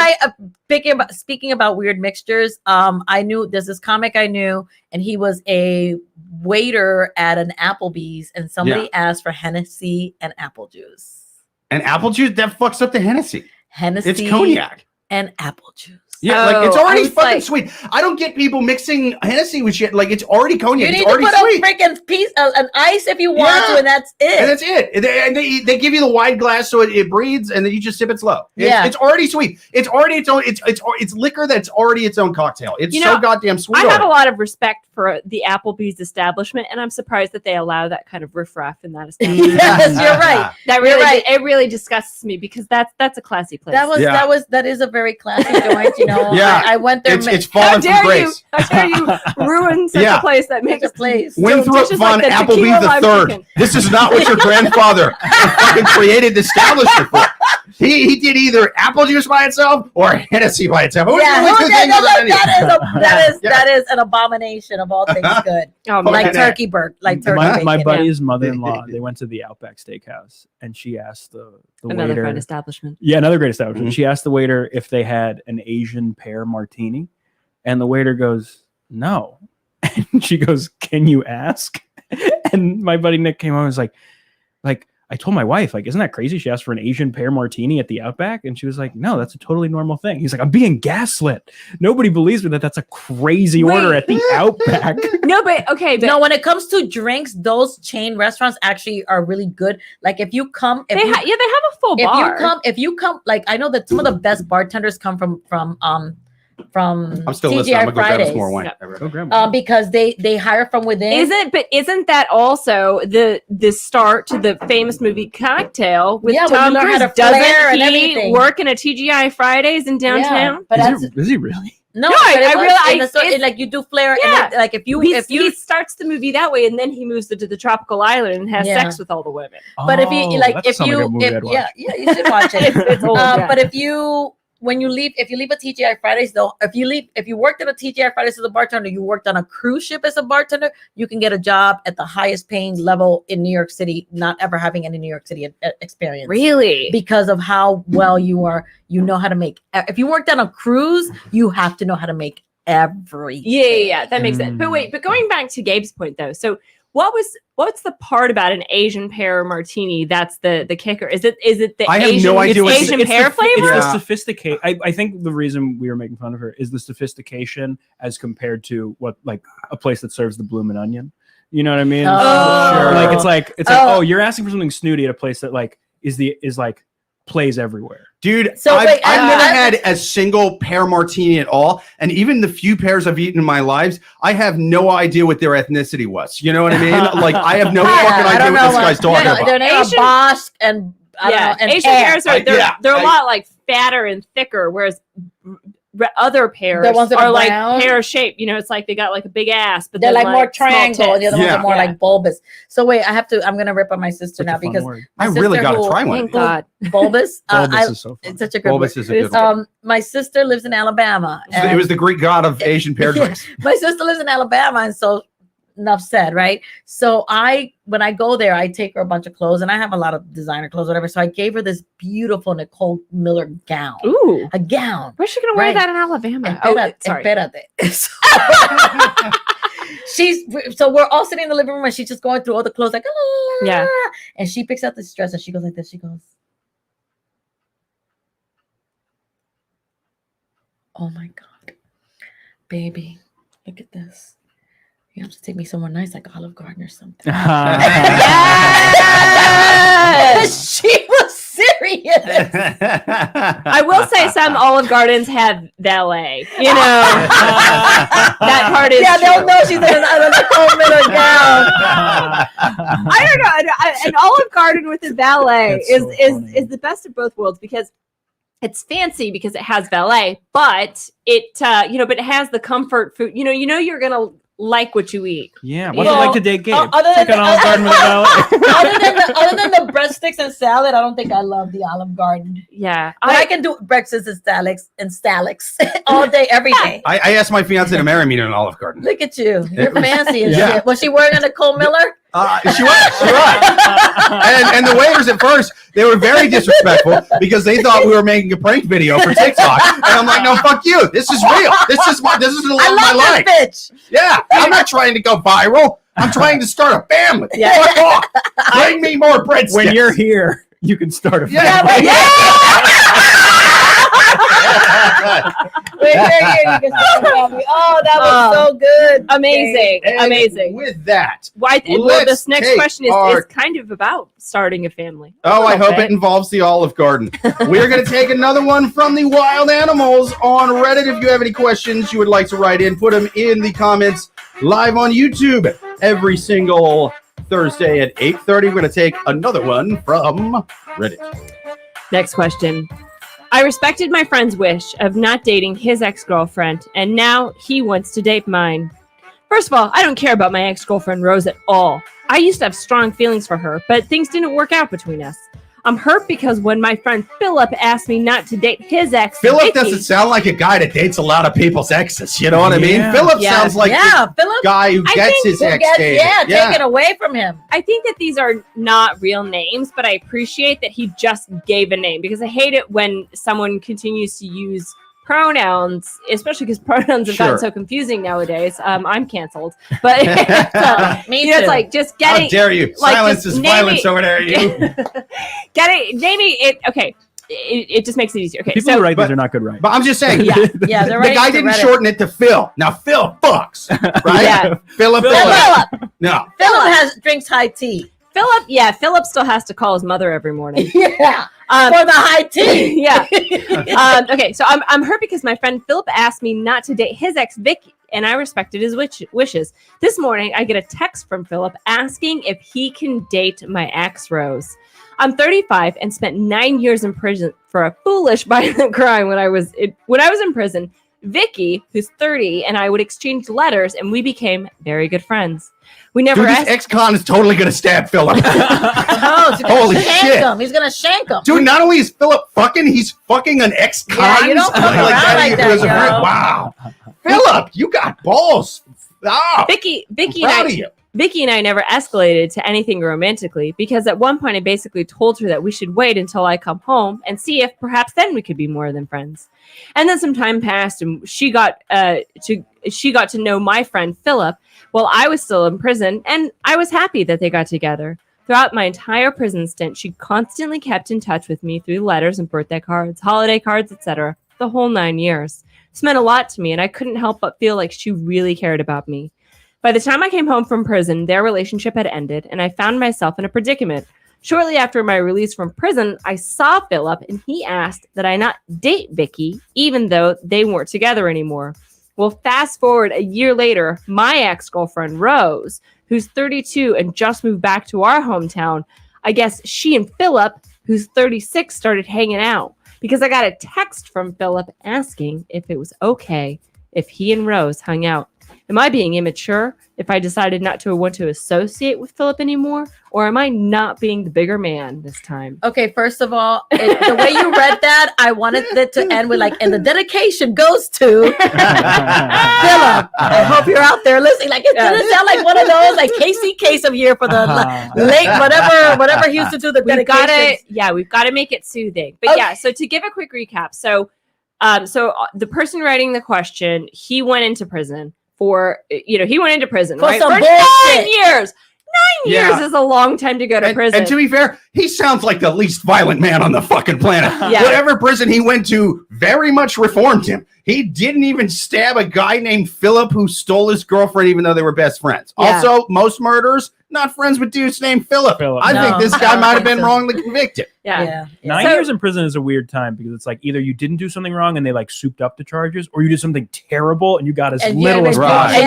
You know what? Speaking about weird mixtures, I knew there's this comic I knew, and he was a waiter at an Applebee's, and somebody asked for Hennessy and apple juice. And apple juice, that fucks up the Hennessy. Hennessy It's cognac. and apple juice. Yeah, like it's Oh, I already was fucking like- sweet. I don't get people mixing Hennessy with shit. Like it's already You cognac. need It's to already put sweet. a freaking piece of an ice if you want Yeah. to, and that's it. And that's it. And they give you the wide glass so it breathes, and then you just sip it slow. It's already sweet. It's already its own. It's liquor that's already its own cocktail. It's You so know, goddamn sweet. I have a already. lot of respect for the Applebee's establishment, and I'm surprised that they allow that kind of riffraff in that establishment. Yes, you're right. That You're really, right. it really disgusts me because that's a classy place. That is a very classy joint. You know, Yeah. I went there. It's How fallen from dare you? grace. How dare you ruin such Yeah. a place that makes Make a place. Winthrop dishes von like the Appleby tequila the lime third. chicken. This is not what your grandfather fucking created the establishment for. He did either apple juice by itself or Hennessy by itself. Who's Yeah, the only two things on the menu? that is an abomination of all things good. Oh, Okay. Like man. turkey burger, like turkey my bacon. buddy's mother-in-law, they went to the Outback Steakhouse and she asked the Another waiter. fine establishment. Yeah, another great establishment. Mhm. She asked the waiter if they had an Asian pear martini, and the waiter goes, "No." And she goes, "Can you ask?" And my buddy Nick came home and was like, I told my wife, like, isn't that crazy? She asked for an Asian pear martini at the Outback, and she was like, "No, that's a totally normal thing." He's like, "I'm being gaslit. Nobody believes me that that's a crazy order at the Outback." No, but okay, but No, when it comes to drinks, those chain restaurants actually are really good. Like if you come, they have a full if bar. you come, like I know that some of the best bartenders come from I'm still listening. I'm TGI gonna go grab us Fridays. more wine. Oh, grandma. Because they hire from within. Isn't that also the start to the famous movie Cocktail with Yeah, when Tom you learn how Cruise? to flare and Doesn't he everything. work in a TGI Fridays in downtown? but Is he really? no, No, but I it was realize in the sort- it's- like you do flare. Yeah. And like if you He starts the movie that way, and then he moves to the tropical island and has Yeah. sex with all the women. But if you like, that if sounds you, like a movie if, I'd watch. yeah, you should watch it. It's old, yeah. But if you when you leave, if you leave a TGI Fridays, though, if you worked at a TGI Fridays as a bartender, you worked on a cruise ship as a bartender, you can get a job at the highest paying level in New York City, not ever having any New York City experience. Really? Because of how well you are, you know how to make. If you worked on a cruise, you have to know how to make everything. Yeah, that makes sense. But wait, going back to Gabe's point though, so what's the part about an Asian pear martini that's the kicker? Is it the I have Asian, no idea what Asian pear flavor? It's the sophistication. I think the reason we were making fun of her is the sophistication as compared to what like a place that serves the bloomin' onion. You know what I mean? Oh. Sure. Like it's like you're asking for something snooty at a place that like is like plays everywhere. Dude, So I've wait, never had a single pear martini at all. And even the few pears I've eaten in my lives, I have no idea what their ethnicity was. You know what I mean? Like, I have no fucking idea what this guy's talking about. Their name is Bosch and Asian pears are they're a lot like fatter and thicker, whereas other pears The ones that are are like brown? pear shaped. You know, it's like they got like a big ass, but they're like more small triangle, and the tits. other ones are more Yeah. like bulbous. So wait, I'm gonna rip on my sister now because I really got to try one. Thank God. bulbous. Bulbous is so fun. It's such a good Bulbous word. is a good one. My sister lives in Alabama. It was the Greek god of Asian pear drinks. My sister lives in Alabama, and so enough said, right? So when I go there, I take her a bunch of clothes, and I have a lot of designer clothes, whatever. So I gave her this beautiful Nicole Miller gown. Ooh, a gown. where's she gonna wear that in Alabama? Sorry. Espérate. So we're all sitting in the living room, and she's just going through all the clothes, like Yeah. And she picks out this dress, and she goes like this. She goes, "Oh my God, baby, look at this. You have to take me somewhere nice, like Olive Garden or something." Yes! She was serious. I will say some Olive Gardens have valet. You know, that part is they'll true. know she's in a Nicole Miller gown. I don't know. An Olive Garden with a valet That's so funny. is the best of both worlds because it's fancy because it has valet, but it but it has the comfort food. You know you're gonna like what you eat. Yeah. What's it like to date Gabe? Other Take an Olive Garden with a valet. other than the breadsticks and salad, I don't think I love the Olive Garden. Yeah, But I can do breakfast and stalics all day, every day. I asked my fiance to marry me in an Olive Garden. Look at you. You're fancy and Yeah. shit. Was she wearing a Nicole Miller? She was. And the waiters at first, they were very disrespectful because they thought we were making a prank video for TikTok. And I'm like, no, fuck you. This is real. This is the love of my I love life. this bitch. Yeah, I'm not trying to go viral. I'm trying to start a family. Yeah. Fuck off. Bring me more breadsticks. When you're here, you can start a family. Yeah, but Wait, here, you can start a family. Oh, that was so good. amazing, And amazing. With that, Why? Well, let's this next take question is our- kind of about starting a family. oh, I hope Okay. it involves the Olive Garden. We're going to take another one from the wild animals on Reddit. If you have any questions you would like to write in, put them in the comments live on YouTube every single Thursday at 8:30. We're going to take another one from Reddit. Next question. I respected my friend's wish of not dating his ex-girlfriend, and now he wants to date mine. First of all, I don't care about my ex-girlfriend Rose at all. I used to have strong feelings for her, but things didn't work out between us. I'm hurt because when my friend Philip asked me not to date his ex, Philip Vicky, doesn't sound like a guy that dates a lot of people's exes. You know what I mean? Yeah. Philip Yeah. sounds like the Philip. guy who I gets think his Who ex gets, dated. taken away from him. I think that these are not real names, but I appreciate that he just gave a name because I hate it when someone continues to use pronouns, especially because pronouns have Sure. gotten so confusing nowadays. I'm canceled, but Me you know, it's too. like just How getting dare you? like, Silence just is name violence it. over there. You. Maybe it. Okay, it just makes it easier. Okay, People so who write but- these are not good writers. But I'm just saying, Yeah, they're the right. guy didn't shorten it to Phil. Now Phil fucks, right? Yeah. Philip. Philip. No. Philip drinks high tea. Philip still has to call his mother every morning. Yeah, Um, for the high tea. yeah. Okay, so I'm hurt because my friend Philip asked me not to date his ex Vicky, and I respected his wishes. This morning, I get a text from Philip asking if he can date my ex Rose. I'm 35 and spent 9 years in prison for a foolish violent crime when I was in prison. Vicky, who's 30, and I would exchange letters, and we became very good friends. We never Dude, this ex-con is totally going to stab Philip. Holy shit. Him. He's going to shank him. Dude, not only is Philip fucking, he's fucking an ex-con. Yeah, you don't fuck around like that, yo. Wow. Philip, you got balls. Oh, Vicky proud of you. Vicky and I never escalated to anything romantically because at one point I basically told her that we should wait until I come home and see if perhaps then we could be more than friends. And then some time passed and she got to know my friend Philip while I was still in prison, and I was happy that they got together. Throughout my entire prison stint, she constantly kept in touch with me through letters and birthday cards, holiday cards, etc. The whole 9 years. This meant a lot to me, and I couldn't help but feel like she really cared about me. By the time I came home from prison, their relationship had ended, and I found myself in a predicament. Shortly after my release from prison, I saw Philip, and he asked that I not date Vicky, even though they weren't together anymore. Well, fast forward a year later, my ex-girlfriend, Rose, who's 32 and just moved back to our hometown, I guess she and Philip, who's 36, started hanging out because I got a text from Philip asking if it was okay if he and Rose hung out. Am I being immature if I decided not to want to associate with Philip anymore? Or am I not being the bigger man this time? Okay, first of all, the way you read that, I wanted it to end with and the dedication goes to Philip. I hope you're out there listening. It didn't sound like one of those, Casey Kasem here for the late, whatever he used to do the dedications. We've got to make it soothing. But so to give a quick recap. So the person writing the question, he went into prison for right? For 9 years. 9 years is a long time to go to prison. And to be fair, he sounds like the least violent man on the fucking planet. Yeah. Whatever prison he went to very much reformed him. He didn't even stab a guy named Philip who stole his girlfriend, even though they were best friends. Yeah. Also, most murders, not friends with dudes named Philip. I think this guy might have been wrongly convicted. Yeah. 9 years in prison is a weird time because it's either you didn't do something wrong and they souped up the charges, or you did something terrible and you got as little as possible.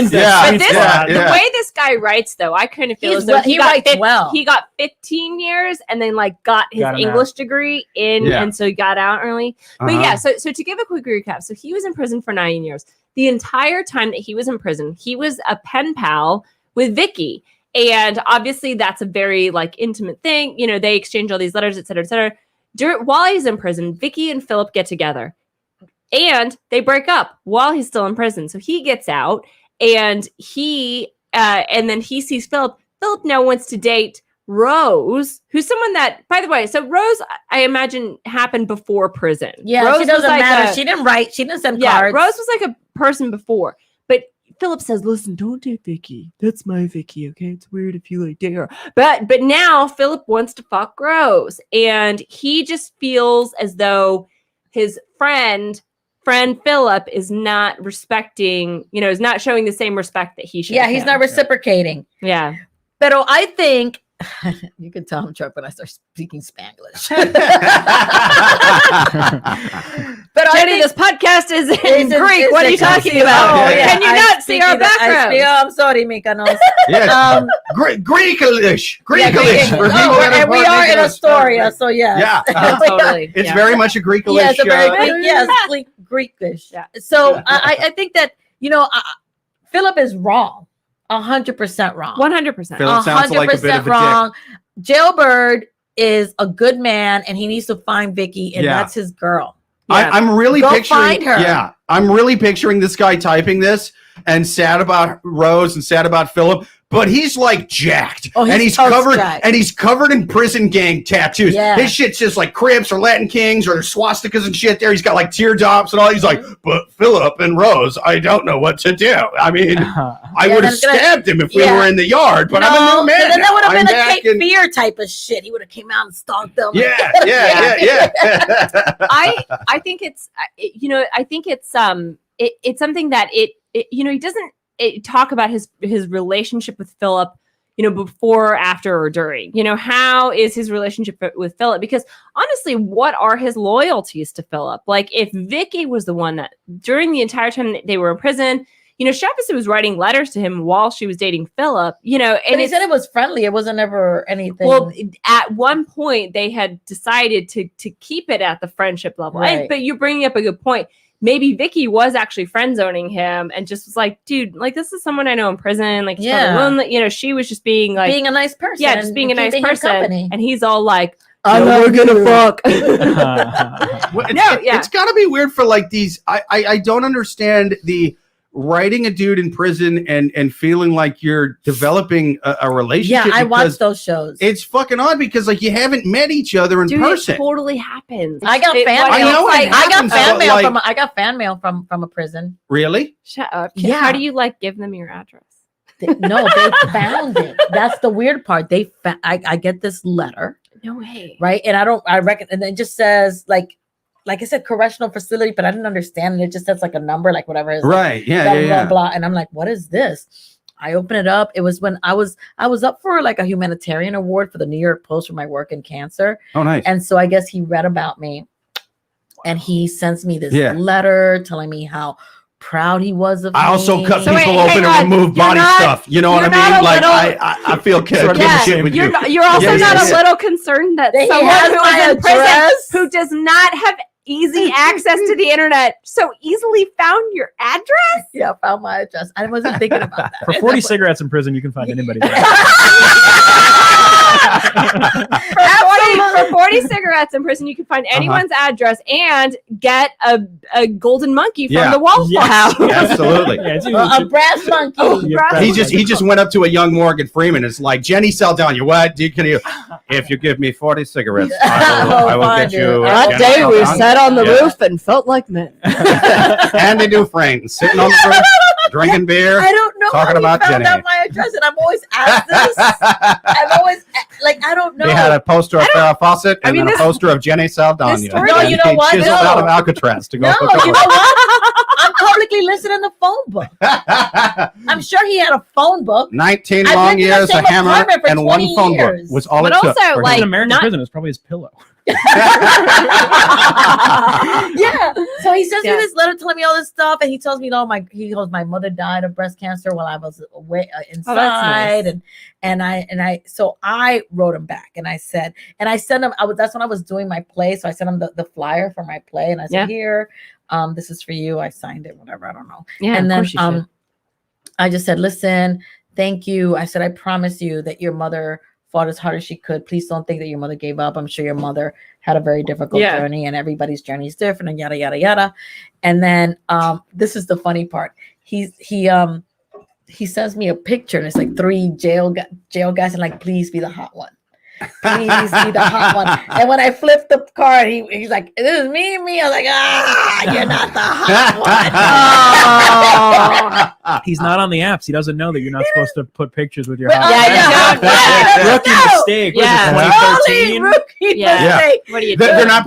The way this guy writes, though, I kind of feel as though he got 15 years and then got his English degree and so he got out early. But so to give a quick recap, so he was in prison for 9 years. The entire time that he was in prison, he was a pen pal with Vicky. And obviously that's a very intimate thing. They exchange all these letters, et cetera, et cetera. While he's in prison, Vicky and Philip get together and they break up while he's still in prison. So he gets out and then he sees Philip. Philip now wants to date Rose, who's someone that, by the way, so Rose, I imagine happened before prison. Yeah, Rose she doesn't matter. She didn't write. She didn't send cards. Rose was a person before. But Philip says, listen, don't date Vicky. That's my Vicky, okay? It's weird if you date her. But now Philip wants to fuck Rose. And he just feels as though his friend Philip is not respecting, is not showing the same respect that he should. Yeah, he's not reciprocating. Yeah. But I think you can tell I'm drunk when I start speaking Spanglish. But Jenny, this podcast is in Greek. What are you talking about? Can you not see our background? I'm sorry, Mykonos. Yes. Greeklish. And we are in Astoria, so yeah. Totally. It's very much a Greeklish. Yes, a very Greeklish. Yeah. So I think that Philip is wrong. 100% wrong. 100%. Philip sounds like a bit of a wrong. Jailbird is a good man, and he needs to find Vicky, and that's his girl. Yeah. I'm really picturing. Find her. Yeah, I'm really picturing this guy typing this and sad about Rose and sad about Philip. But he's jacked, and he's covered in prison gang tattoos. Yeah. His shit's just Crips or Latin Kings or swastikas and shit. There, he's got teardrops and all. He's but Philip and Rose, I don't know what to do. I mean, I would have stabbed him if we were in the yard, but I'm a new man. Then that would have been a Cape Fear type of shit. He would have came out and stalked them. Yeah. I think it's it's something that he doesn't talk about his relationship with Philip, before, after, or during. How is his relationship with Philip? Because honestly, what are his loyalties to Philip? If Vicky was the one that during the entire time that they were in prison, she obviously was writing letters to him while she was dating Philip, and he said it was friendly. It wasn't ever anything. Well, at one point they had decided to keep it at the friendship level. Right. But you're bringing up a good point. maybe Vicky was actually friend zoning him and just was like, dude, like this is someone I know in prison. Like, he's probably lonely. You know, she was just being like, being a nice person. yeah, just being a nice person. And he's all like, I'm not gonna fuck. Well, it's gotta be weird for like these. I don't understand the writing a dude in prison and feeling like you're developing a relationship. Yeah, I watch those shows. It's fucking odd because like you haven't met each other in person. It totally happens. I got fan mail from a prison. Really? Shut up. Yeah. How do you like give them your address? No, they found it. That's the weird part. I get this letter. No way. Right. And I reckon, and it just says like I said, correctional facility, but I didn't understand it. It just says like a number, like whatever it is. Right. Yeah. Blah, yeah, blah, yeah. blah. And I'm like, what is this? I open it up. It was when I was up for like a humanitarian award for the New York Post for my work in cancer. Oh, nice. And so I guess he read about me and he sends me this letter telling me how proud he was of me. I also cut people open and remove body stuff. You know what I mean? Like I feel you're also not a little concerned that someone who is in prison who does not have easy access to the internet so easily found your address? Yeah, found my address. I wasn't thinking about that. For 40 cigarettes in prison, you can find anybody. For 40 cigarettes in prison, you can find anyone's address and get a golden monkey from the Waffle House. Absolutely. A brass monkey. He just went up to a young Morgan Freeman. It's like, Jenny Saldaña, what? If you give me 40 cigarettes, I will get you. That day we sat on the roof and felt like men. Andy Dufresne sitting on the roof, drinking beer. I don't know talking about found Jenny. out my address, and I'm always asked this. I'm always like, I don't know. They had a poster of Farrah Fawcett and then a poster of Jenny Saldaña. No, you know what? Chiseled out of Alcatraz to go. No, you know what? I'm publicly listed in the phone book. I'm sure he had a phone book. 19 long years, a hammer, and one phone book was all it took. But also, like, in American prison, it was probably his pillow. Yeah. So he sends me this letter telling me all this stuff, and he tells me, my mother died of breast cancer while I was away inside, so I wrote him back, and I said, and I sent him. That's when I was doing my play, so I sent him the flyer for my play, and I said, here, this is for you. I signed it, whatever, I don't know. Yeah, and then I just said, listen, thank you. I said, I promise you that your mother fought as hard as she could. Please don't think that your mother gave up. I'm sure your mother had a very difficult journey, and everybody's journey is different, and yada yada yada. And then this is the funny part. He sends me a picture, and it's like 3 jail guys, and like, please be the hot one. Please be the hot one. And when I flipped the card, he's like, this is me. I was like, you're not the hot one. He's not on the apps. He doesn't know that you're not supposed to put pictures with your hot Rookie mistake. Yeah. Totally rookie mistake. What are you doing? They're not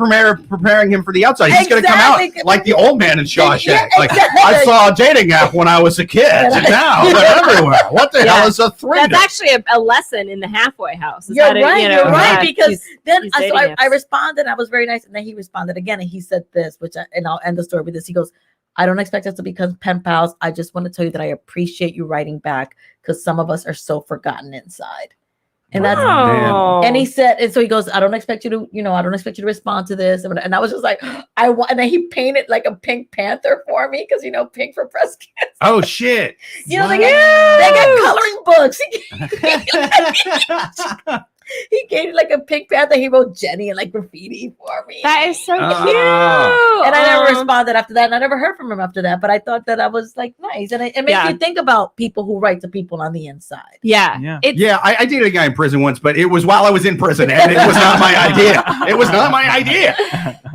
preparing him for the outside. He's going to come out like the old man in Shawshank. Yeah, like, I saw a dating app when I was a kid. And now they're everywhere. What the hell is a 3? That's actually a lesson in the halfway house. You're right. You're right, because then I responded. And I was very nice, and then he responded again, and he said this, and I'll end the story with this. He goes, I don't expect us to become pen pals. I just want to tell you that I appreciate you writing back, because some of us are so forgotten inside. And that's and he said, and so he goes, I don't expect you to respond to this. And I was just like, and then he painted like a Pink Panther for me, because pink for breast cancer. Oh shit. They got coloring books. He gave like a Pink Panther. He wrote Jenny and like graffiti for me. That is so cute. And I never responded after that. And I never heard from him after that. But I thought that I was like nice. And it makes you think about people who write to people on the inside. Yeah. I dated a guy in prison once, but it was while I was in prison, and it was not my idea. It was not my idea.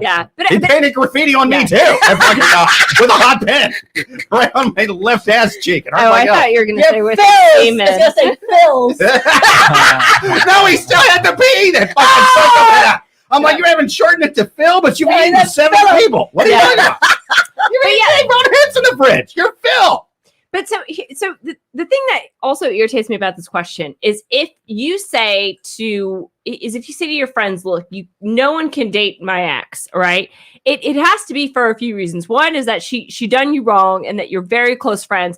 Yeah. He painted graffiti on me too. With a hot pen. Right on my left ass cheek. And I thought you were going to say with famous. I was going to say Phil's. No, he still had to be that fucking I'm like, you haven't shortened it to Phil, but you've eaten 7 people. What are you talking about? They brought heads in the fridge. You're Phil. But so the thing that also irritates me about this question is if you say to your friends, look, no one can date my ex, right? It has to be for a few reasons. One is that she done you wrong and that you're very close friends.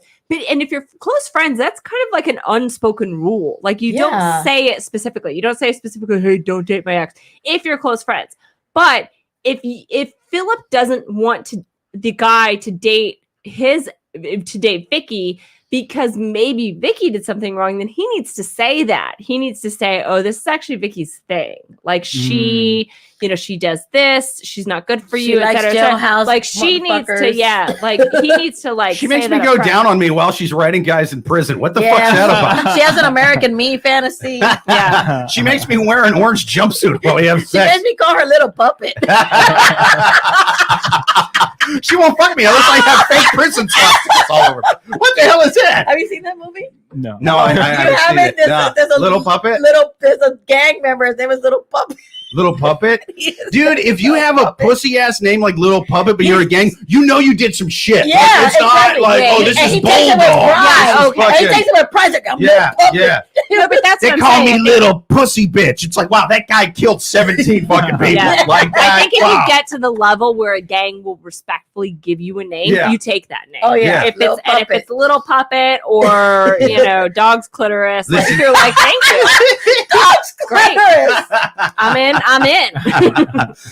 And if you're close friends, that's kind of like an unspoken rule. Like you don't say it specifically. You don't say specifically, hey, don't date my ex, if you're close friends. But if Philip doesn't want to the guy to date Vicky because maybe Vicky did something wrong, then he needs to say that. He needs to say, oh, this is actually Vicky's thing. Like she, she does this. She's not good for you. Likes jailhouse. Like she needs to, like he needs to like. She makes me go down on me while she's writing guys in prison. What the fuck's that about? She has an American Me fantasy. Yeah. She makes me wear an orange jumpsuit while we have sex. She makes me call her little puppet. She won't fuck me unless I have fake prison swastikas all over me. What the hell is that? Have you seen that movie? No. No, I haven't seen it. There's a Little Puppet? There's a gang member. His name is Little Puppet. Little Puppet? Dude, if you have a pussy-ass name like Little Puppet, but you're a gang, you did some shit. Yeah, like, it's exactly. not like, yeah. this and is he takes it with Bulldog. pride. This is Okay. And he takes it with pride. Like, yeah. No, but that's They what call I'm me saying. Little Pussy Bitch. It's like, wow, that guy killed 17 fucking people. Yeah. Like that. I think if wow. you get to the level where a gang will respectfully give you a name, Yeah. you take that name. Oh yeah. If it's Little Puppet or Dog's Clitoris, like, you're like, thank you. Dog's Great. clitoris. I'm in.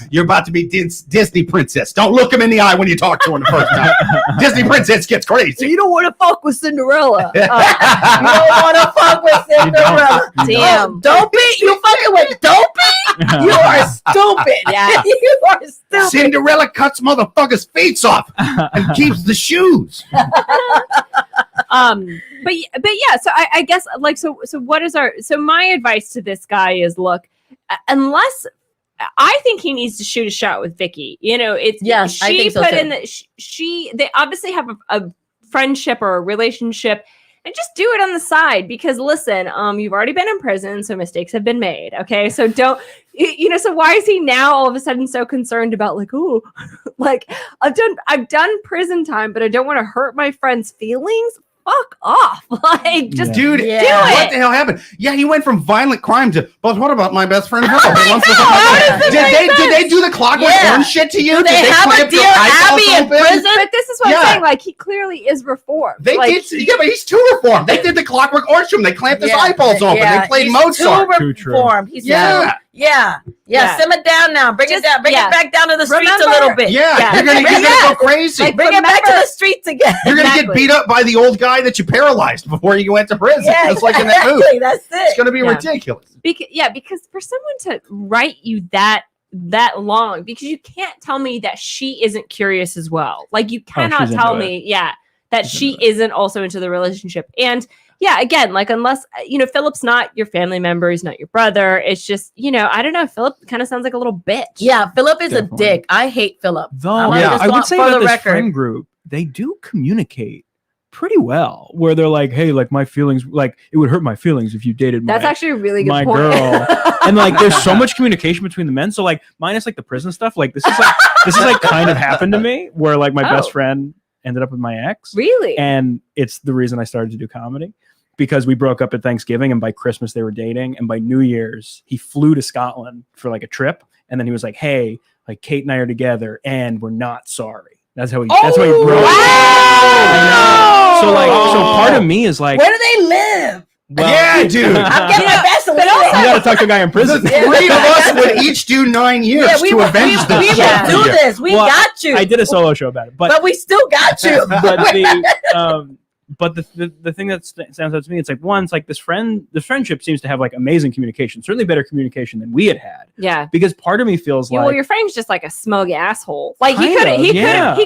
You're about to be Disney princess. Don't look him in the eye when you talk to him the first time. Disney princess gets crazy. You don't want to fuck with Cinderella. You don't want to fuck with Cinderella. Damn. Dopey? You fucking with Dopey? You are stupid. Yeah. You are stupid. Cinderella cuts motherfuckers' face off and keeps the shoes. But yeah, so I guess like so what is my advice to this guy is, look, unless I think he needs to shoot a shot with Vicky. It's I think so put too. in they obviously have a friendship or a relationship, and just do it on the side because listen, you've already been in prison, so mistakes have been made. Okay, so don't so why is he now all of a sudden so concerned about like, oh, like I've done prison time, but I don't want to hurt my friend's feelings? Fuck off. Like, just Dude, do what it. the hell happened? Yeah, he went from violent crime to, but what about my best friend? Did they do the Clockwork Orange shit to you? Do they have a clamp your Dear eyeballs Abby in open? prison? But this is what I'm saying. Like, he clearly is reformed. They like, did, yeah, but he's too reformed. They did the Clockwork Orange to him. They clamped his eyeballs open. They played he's Mozart. Too true. reformed. He's Yeah. Yeah. Simmer down now. Bring it down. Bring it back down to the streets Remember- a little bit. Yeah, you're gonna go crazy. Like, bring it back to the streets again. You're gonna get beat up by the old guy that you paralyzed before you went to prison. Just like in that movie. Exactly. That's it. It's gonna be ridiculous. Because for someone to write you that long, because you can't tell me that she isn't curious as well. Like, you cannot she's tell into me, that she isn't also into the relationship. And again, like, unless Philip's not your family member, he's not your brother. It's just, I don't know. Philip kind of sounds like a little bitch. Yeah, Philip is Definitely. a dick. I hate Philip. Though I I would say for that the this record. friend group, they do communicate pretty well. Where they're like, "Hey, like my feelings, like it would hurt my feelings if you dated That's actually a really good my point. girl." And like, there's so much communication between the men. So like, minus like the prison stuff, like this is like kind of happened to me, where like my best friend ended up with my ex. Really? And it's the reason I started to do comedy. Because we broke up at Thanksgiving and by Christmas they were dating. And by New Year's, he flew to Scotland for like a trip. And then he was like, hey, like Kate and I are together and we're not sorry. That's how he broke Wow! So part of me is like, where do they live? well, Yeah, dude. I'm getting my best. you gotta talk to a guy in The prison. three of us would each do 9 years we to will avenge this. do shit. this. We Well, got you. I did a solo show about it. but we still got you. But the thing that stands out to me, it's like one, it's like this friendship seems to have like amazing communication, certainly better communication than we had. Yeah. Because part of me feels like, Well, your friend's just like a smug asshole. Like he Kind could of, have.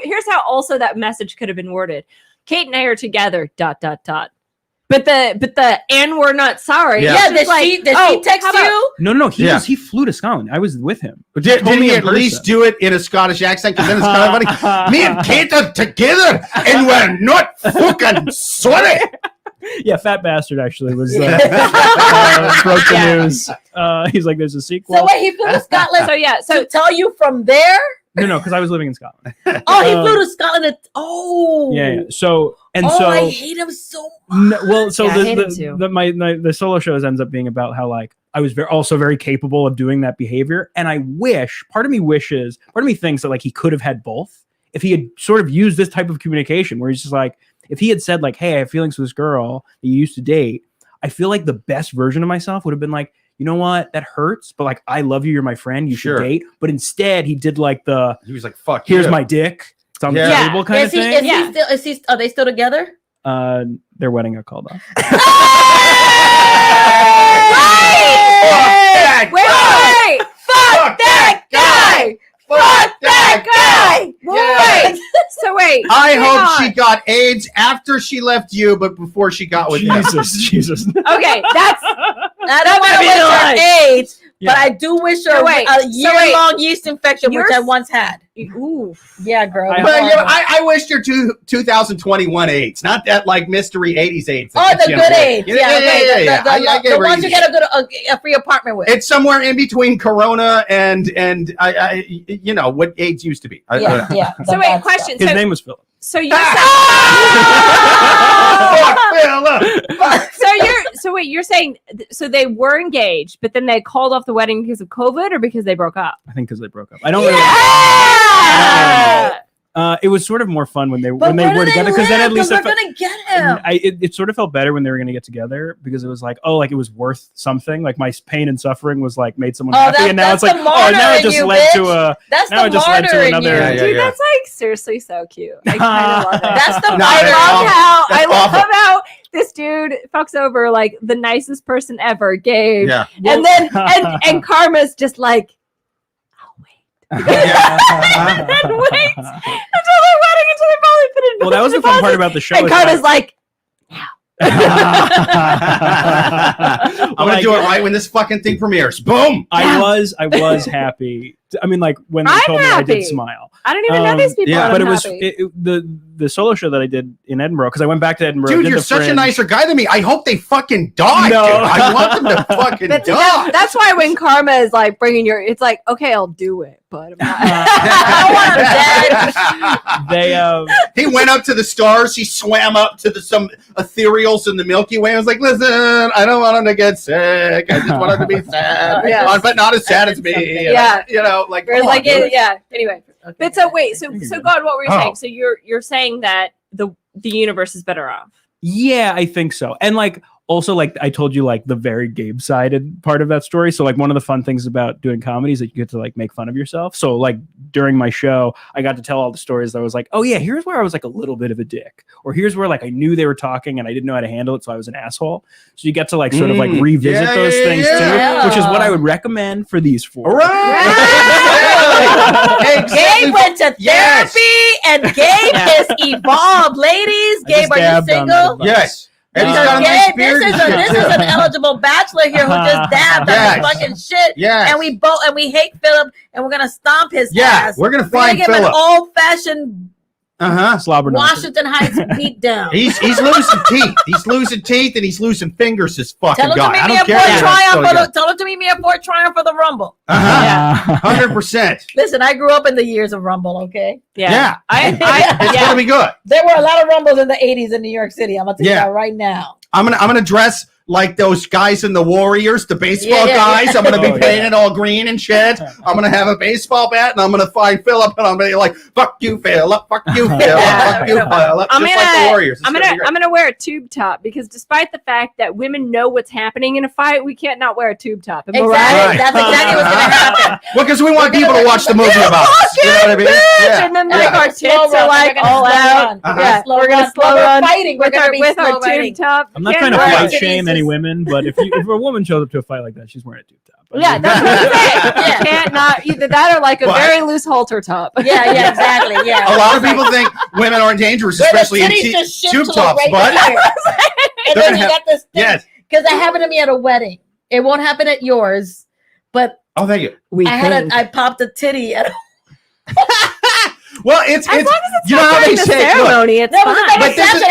Here's how also that message could have been worded: Kate and I are together. ... But the and we're not sorry. Yeah. Yeah, It's just did she text how about- you? no, he flew to Scotland. I was with him. But didn't told me he in at least person. do it in a Scottish accent? Because then it's kind of funny. Me and Kate are together and we're not fucking sorry. Yeah, Fat Bastard actually was broke the news. He's like, there's a sequel. So wait, he flew to Scotland to tell you from there? No, because I was living in Scotland. Oh, he flew to Scotland. Yeah. So I hate him so much. The solo shows ends up being about how like I was also very capable of doing that behavior, and part of me thinks that like he could have had both if he had sort of used this type of communication, where he's just like, if he had said like, hey, I have feelings for this girl that you used to date, I feel like the best version of myself would have been like, you know what? That hurts, but like, I love you. You're my friend. You should date. But instead, he did like he was like, fuck, here's my dick. It's on the table kind of thing. Are they still together? Their wedding got called off. Wait! Fuck that guy! Fuck that guy! Wait. So wait. I hope she got AIDS after she left you, but before she got with Jesus. Okay, that's. I don't want to wish her AIDS, but I do wish her a year-long yeast infection, which I once had. Ooh. Yeah, girl. I wished her 2021 AIDS, not that like mystery 80s AIDS. Oh, the good AIDS. Yeah. The ones you get a free apartment with. It's somewhere in between Corona and you know what AIDS used to be. Yeah. So wait, question. His name was Philip. So you're you're saying so they were engaged, but then they called off the wedding because of COVID or because they broke up? I think because they broke up. I don't really. It was sort of more fun when they were together because then at least they're gonna get him. It sort of felt better when they were gonna get together because it was like, oh, like it was worth something. Like my pain and suffering was like made someone happy, and now it's like, oh, now it just led to a. That's the martyr in you. Dude, that's like seriously so cute. I kind of love it. That's the I love how this dude fucks over like the nicest person ever, Gabe. Yeah. And then and Karma's just like. And waits until they're wedding, until they're finally put in. Well, that was the fun part about the show. And Karma's like, I'm gonna do it right when this fucking thing premieres. Boom! I was happy. I mean, like when they told me, I did smile. I don't even know these people. Yeah, but it was the solo show that I did in Edinburgh because I went back to Edinburgh. Dude, you're such a nicer guy than me. I hope they fucking die. No. Dude. I want them to fucking die. That's why when Karma is like bringing it's like, okay, I'll do it, but I'm not. I They He went up to the stars. He swam up to some ethereals in the Milky Way. I was like, listen, I don't want him to get sick. I just want him to be sad, but not as sad as me. Yeah, you know, like, Anyway, but so wait, so God, what were you saying? So you're saying that the universe is better off? Yeah, I think so. And like also like I told you like the very Gabe-sided part of that story. So like one of the fun things about doing comedy is that you get to like make fun of yourself. So like during my show, I got to tell all the stories that I was like, oh yeah, here's where I was like a little bit of a dick, or here's where like I knew they were talking and I didn't know how to handle it, so I was an asshole. So you get to like sort of like revisit those things too, which is what I would recommend for these four. All right. Gabe went to therapy and Gabe is evolved. Ladies, Gabe, are you single? Yes. And he's got a Gabe, nice beard. this is an eligible bachelor here who just dabbed on the fucking shit. Yes. And we hate Philip and we're gonna stomp his ass. We're gonna find give him Philip. an old-fashioned Slobber Washington Heights beat down. He's losing teeth. He's losing teeth and he's losing fingers. This fucking Tell him guy. to meet me at Fort Triumph for the Rumble. 100%. Listen, I grew up in the years of Rumble. Okay. Yeah. It's gonna be good. There were a lot of Rumbles in the 80s in New York City. I'm gonna tell you that right now. I'm gonna dress like those guys in the Warriors, the baseball guys. I'm gonna be painted all green and shit. I'm gonna have a baseball bat, and I'm gonna find Philip, and I'm gonna be like, "Fuck you, Philip! Fuck you, Philip! Fuck you, Philip!" Just like the Warriors. I'm gonna wear a tube top because despite the fact that women know what's happening in a fight, we can't not wear a tube top. Exactly. Right. That's exactly what's gonna happen. Well, because we want people to watch the movie about us. You know what I mean? Yeah. And then like our tits are like all out. Yeah, we're gonna slow run. Fighting. We're gonna be with our tube top. I'm not trying to fight shame any women, but if a woman shows up to a fight like that, she's wearing a tube top. Yeah, that's what I'm saying. You can't not either that or like a very loose halter top. Yeah, exactly. Yeah. A lot of people think women aren't dangerous, especially in tube tops, but and then you got this thing. Yes. Because that happened to me at a wedding. It won't happen at yours, but thank you. I popped a titty at Well, it's as long as it's you know how they say ceremony, it's fine.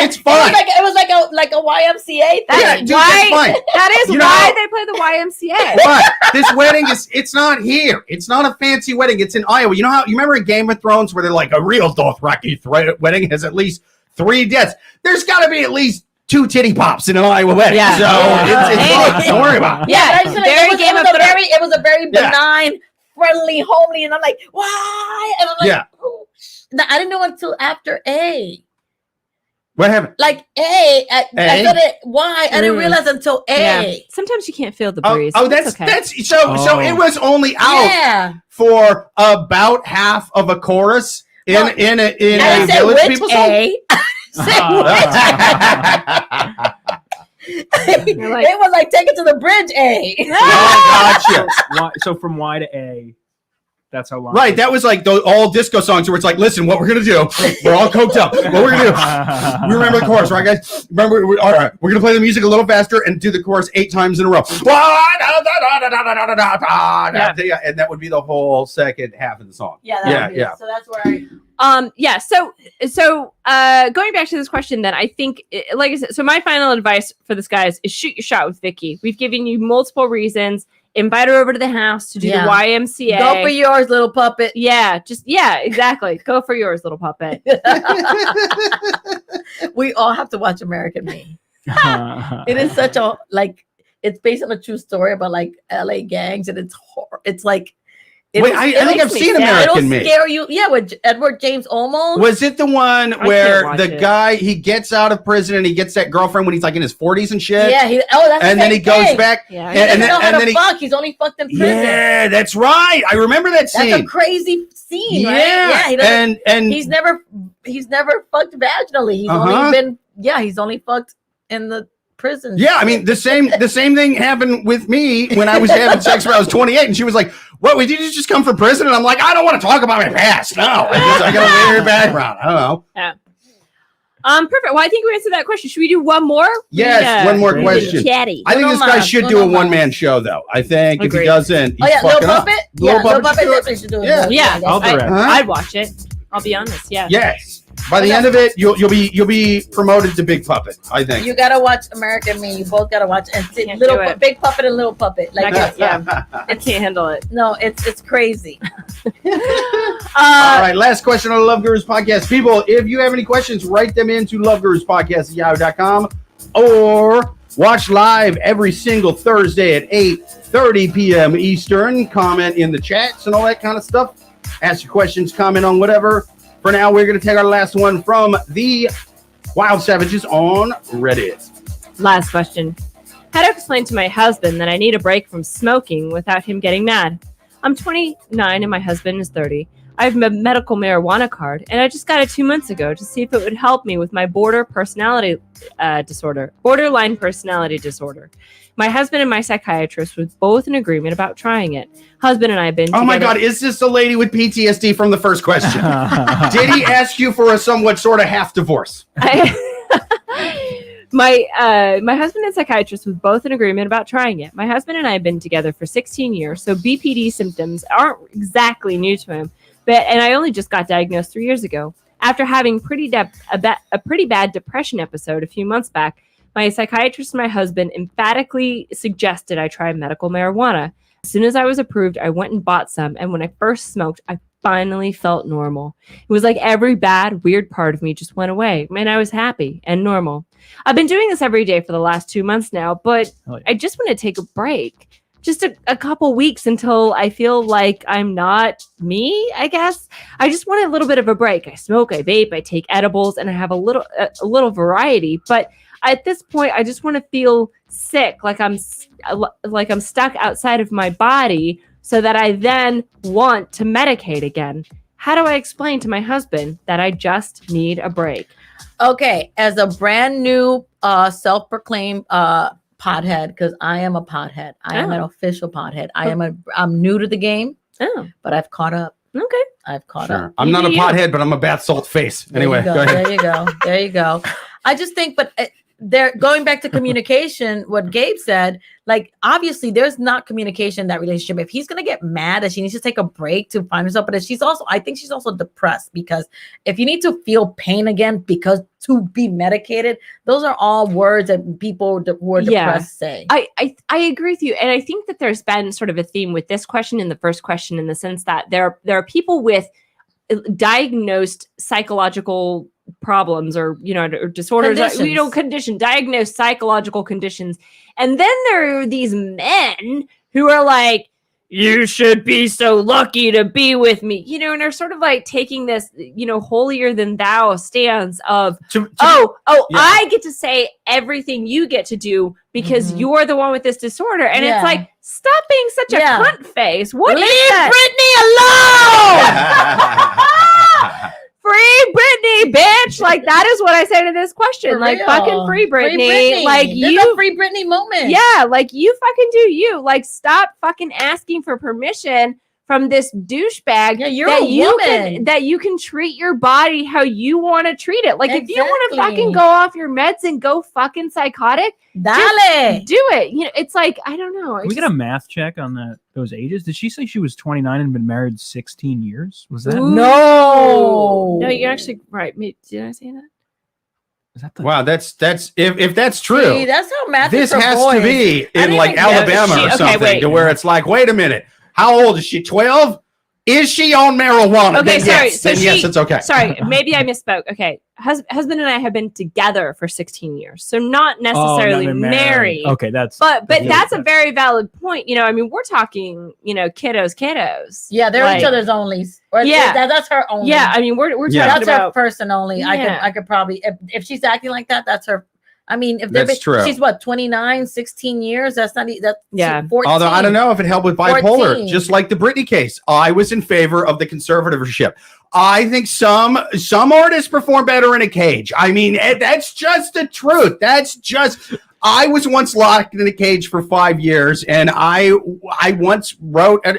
It's fun. It was like a YMCA thing. That's fine. That is why they play the YMCA. But this wedding it's not here. It's not a fancy wedding. It's in Iowa. You know how you remember in Game of Thrones where they're like a real Dothraki wedding has at least 3 deaths. There's got to be at least 2 titty pops in an Iowa wedding. Yeah. So it's fun. Don't worry about it. Yeah, it was a very benign, friendly, homely, and I'm like, why? And I'm like, oh. No, I didn't know until after A. What happened? Like A. I thought it Y. I didn't realize until A. Yeah. Sometimes you can't feel the breeze. That's okay. that's so it was only out for about half of a chorus in a Village People song. It was like take it to the bridge, A. Gotcha. So from Y to A, that's how long. Right, that was like the all disco songs where it's like, listen, what we're gonna do? We're all coked up. What we're gonna do? We remember the chorus, right, guys? Remember? All right, we're gonna play the music a little faster and do the chorus 8 times in a row. Yeah, and that would be the whole second half of the song. Yeah. So that's where going back to this question, then I think, like I said, so my final advice for this, guys, is shoot your shot with Vicky. We've given you multiple reasons. Invite her over to the house to do the YMCA. Go for yours, little puppet. Yeah, exactly. Go for yours, little puppet. We all have to watch American Me. It is such a it's based on a true story about like LA gangs, and it's like. I think I've seen American Me. It'll scare you. Yeah, with Edward James Olmos. Was it the one where the guy, he gets out of prison and he gets that girlfriend when he's like in his 40s and shit? Yeah. And then he goes back. Yeah. And then fuck. He's only fucked in prison. Yeah, that's right. I remember that scene. That's a crazy scene, right? Yeah. And he's never fucked vaginally. He's only he's only fucked in the prison. Yeah, I mean the same thing happened with me when I was having sex when I was 28, and she was like, "What? Did you just come from prison?" And I'm like, "I don't want to talk about my past. No, I got a weird background. I don't know." Yeah. Perfect. Well, I think we answered that question. Should we do one more? Yes, one more question. Chatty. I think this guy should do a one-man show, though. I think if he doesn't, he's fucking up. Little Puppet definitely should do it. Yeah, I'd watch it. I'll be honest. Yeah. Yes. By the end of it, you'll be promoted to Big Puppet. I think you gotta watch American Me. You both gotta watch and Big Puppet and Little Puppet. Like I can't handle it. No, it's crazy. All right, last question on the Love Gurus podcast. People, if you have any questions, write them into loveguruspodcast@yahoo.com or watch live every single Thursday at 8:30 p.m. Eastern. Comment in the chats and all that kind of stuff. Ask your questions, comment on whatever. For now, we're going to take our last one from the Wild Savages on Reddit. Last question. How to explain to my husband that I need a break from smoking without him getting mad? I'm 29 and my husband is 30. I have a medical marijuana card, and I just got it 2 months ago to see if it would help me with my borderline personality disorder. My husband and my psychiatrist were both in agreement about trying it. Husband and I have been together. Oh my God, is this the lady with PTSD from the first question? Did he ask you for a somewhat sort of half divorce? My husband and psychiatrist were both in agreement about trying it. My husband and I have been together for 16 years, so BPD symptoms aren't exactly new to him. And I only just got diagnosed 3 years ago. After having a pretty bad depression episode a few months back, my psychiatrist and my husband emphatically suggested I try medical marijuana. As soon as I was approved, I went and bought some, and when I first smoked, I finally felt normal. It was like every bad, weird part of me just went away, and I was happy and normal. I've been doing this every day for the last 2 months now, but I just want to take a break. Just a couple weeks until I feel like I'm not me, I guess. I just want a little bit of a break. I smoke, I vape, I take edibles, and I have a little variety, but at this point, I just want to feel sick, like I'm stuck outside of my body, so that I then want to medicate again. How do I explain to my husband that I just need a break? Okay, as a brand new self-proclaimed pothead, because I am a pothead. I am an official pothead. I'm new to the game, but I've caught up. Okay. I've caught up. I'm not a pothead, but I'm a bath salt face. Anyway, go ahead. There you go. I just think, but they're going back to communication, what Gabe said, like, obviously there's not communication in that relationship. If he's going to get mad that she needs to take a break to find herself, but I think she's also depressed, because if you need to feel pain again because to be medicated, those are all words that people who are depressed say. I agree with you. And I think that there's been sort of a theme with this question and the first question, in the sense that there are people with diagnosed psychological problems or disorders, diagnosed psychological conditions, and then there are these men who are like, you should be so lucky to be with me, you know, and they're sort of like taking this, you know, holier than thou stance of, I get to say everything you get to do because you're the one with this disorder. And it's like, stop being such a cunt face. What Leave is that? Britney alone! Free Britney, bitch. Like, that is what I say to this question. For like, real. fucking free Britney. Free Britney. Like, There's a free Britney moment. Yeah, like, you fucking do you. Like, stop fucking asking for permission from this douchebag that you can treat your body how you want to treat it. Like, if you want to fucking go off your meds and go fucking psychotic, Dale. do it. You know, it's like, I don't know. Can we get a math check on those ages? Did she say she was 29 and been married 16 years? Was that? No. No, you're actually right. Did I say that? Is that the... Wow, that's if that's true. See, that's how math This is for has boys. to be in didn't like even know Alabama or something, to where it's like, wait a minute, how old is she? 12? Is she on marijuana? Okay, then sorry. Yes, it's okay. Sorry, maybe I misspoke. Okay, husband and I have been together for 16 years, so not necessarily married. Okay, but that's a very valid point. You know, I mean, we're talking, you know, kiddos. Yeah, they're like, each other's onlys. That's her only. Yeah, I mean, we're talking that's about her person only. Yeah. I could probably if she's acting like that, that's her. I mean, if That's true. She's what 29, 16 years. That's not that's 14. Although I don't know if it helped with bipolar, 14. just like the Britney case. I was in favor of the conservatorship. I think some artists perform better in a cage. I mean, that's just the truth. I was once locked in a cage for 5 years, and I once wrote an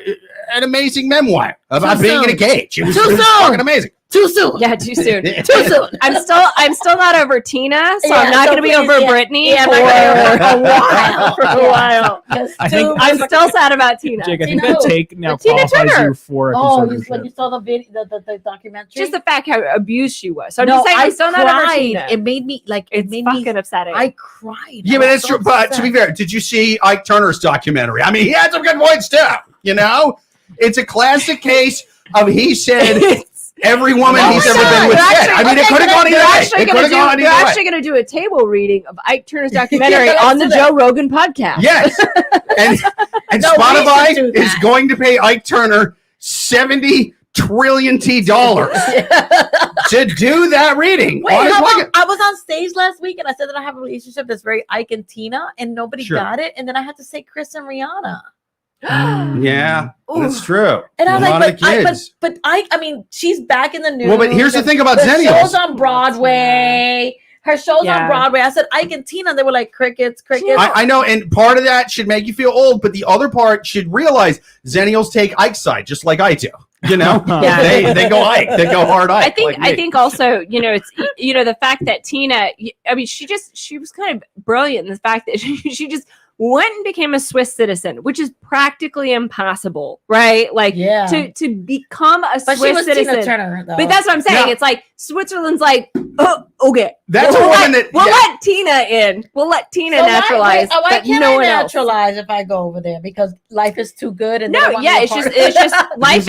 amazing memoir about being in a cage. It was fucking amazing. Too soon. Yeah, too soon. Too soon. I'm still not over Tina, so I'm not going to be over Britney for a while. I'm still sad about Tina. Jake, I think that take now Tina qualifies Turner. you for a conservatorship. When you saw the video, the documentary, Just the fact how abused she was. So I'm just saying, I'm still not over Tina. It made me like It's fucking upsetting. I cried. Yeah, but that's true. But to be fair, did you see Ike Turner's documentary? I mean, he had some good points too. You know, it's a classic case of he said every woman he's ever been with said. I mean, it could have gone either way. They're actually going to do a table reading of Ike Turner's documentary on the Joe Rogan podcast. Yes, and Spotify is going to pay Ike Turner $70 trillion to do that reading. Wait, I was on stage last week and I said that I have a relationship that's very Ike and Tina, and nobody got it. And then I had to say Chris and Rihanna. Yeah, that's true. And I was like, but I mean, she's back in the news. Well, but here's the thing about Zennials. Show's on Broadway. Her show's on Broadway. I said Ike and Tina. They were like crickets. I know, and part of that should make you feel old, but the other part should realize Zennials take Ike's side, just like I do. You know, they go Ike. They go hard Ike. I think also, you know, it's, you know, the fact that Tina, I mean, she was kind of brilliant in the fact that she just went and became a Swiss citizen, which is practically impossible, right? Like, to become a Swiss citizen. Tina Turner, but that's what I'm saying. It's like Switzerland's like, oh, okay. That's we'll let Tina in. We'll let Tina naturalize. Why can't I naturalize if I go over there? Because life is too good. And it's just life is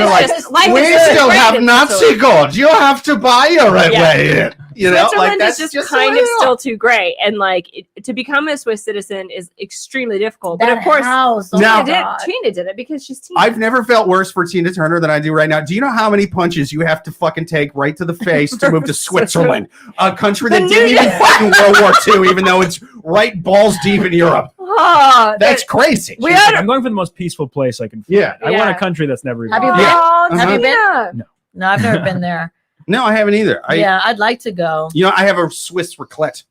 life. We still have Nazi gold. You have to buy your way in. You know, Switzerland is just kind of still too great, and like to become a Swiss citizen is extremely difficult. But of course, Tina did it because she's Tina. I've never felt worse for Tina Turner than I do right now. Do you know how many punches you have to fucking take right to the face to move to Switzerland, a country that didn't even fight in World War II, even though it's right balls deep in Europe? That's crazy. I'm going for the most peaceful place I can find. Yeah. I want a country that's never even Have you been? Have you been? No, I've never been there. No, I haven't either. I'd like to go. You know, I have a Swiss raclette.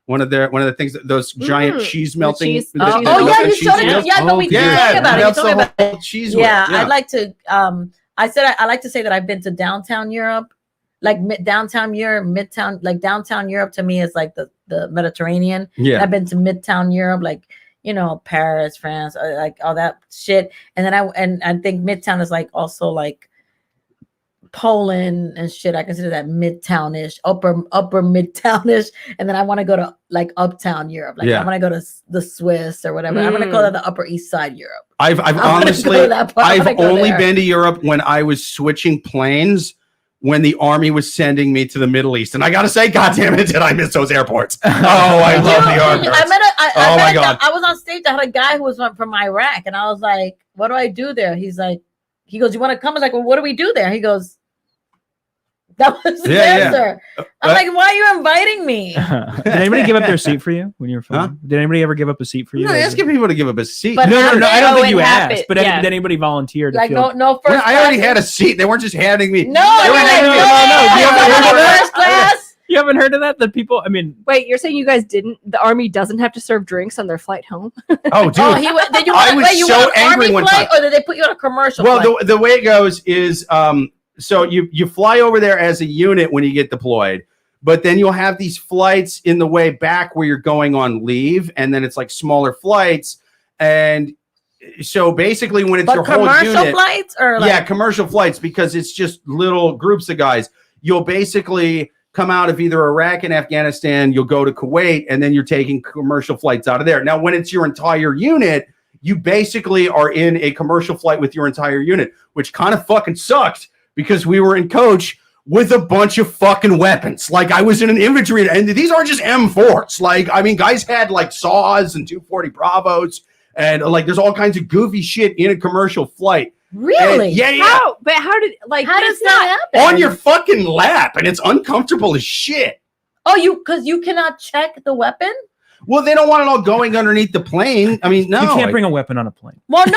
One of the things that those giant cheese melting. You showed it. Yeah, no, we did talk about it. You told me about cheese. Yeah, I'd like to. I said I like to say that I've been to downtown Europe, like downtown Europe, midtown. Like downtown Europe to me is like the Mediterranean. Yeah, I've been to midtown Europe, like, you know, Paris, France, like all that shit. And then I think midtown is like also like Poland and shit. I consider that midtownish, upper midtownish. And then I want to go to like uptown Europe. Like I want to go to the Swiss or whatever. I'm gonna go to the Upper East Side Europe. I've honestly I've only been to Europe when I was switching planes when the Army was sending me to the Middle East. And I got to say, God damn it, did I miss those airports. Oh, I love the Army. I was on stage. I had a guy who was from Iraq, and I was like, what do I do there? He goes, you want to come? I was like, well, what do we do there? He goes, that was the answer. I'm like, why are you inviting me? Did anybody give up their seat for you when you were flying? Huh? Did anybody ever give up a seat for you? No, asking people to give up a seat. But no, I don't think you asked. But did anybody volunteer? Like, no first. I already had a seat. They weren't just handing me. No. First class. You haven't heard of that? The people. I mean, wait. You're saying you guys didn't? The Army doesn't have to serve drinks on their flight home? Oh, dude. I was so angry one time. Or did they put you on a commercial? Well, the way it goes is. So you fly over there as a unit when you get deployed, but then you'll have these flights in the way back where you're going on leave, and then it's like smaller flights. And so basically when it's your whole unit. Commercial flights? Commercial flights, because it's just little groups of guys. You'll basically come out of either Iraq and Afghanistan, you'll go to Kuwait, and then you're taking commercial flights out of there. Now, when it's your entire unit, you basically are in a commercial flight with your entire unit, which kind of fucking sucked. Because we were in coach with a bunch of fucking weapons. Like, I was in an infantry, and these aren't just M4s. Like, I mean, guys had like saws and 240 Bravos, and like, there's all kinds of goofy shit in a commercial flight. Really? And, yeah. How does that happen? On your fucking lap, and it's uncomfortable as shit. Oh, because you cannot check the weapon? Well, they don't want it all going underneath the plane. I mean, no. You can't bring a weapon on a plane. Well, no.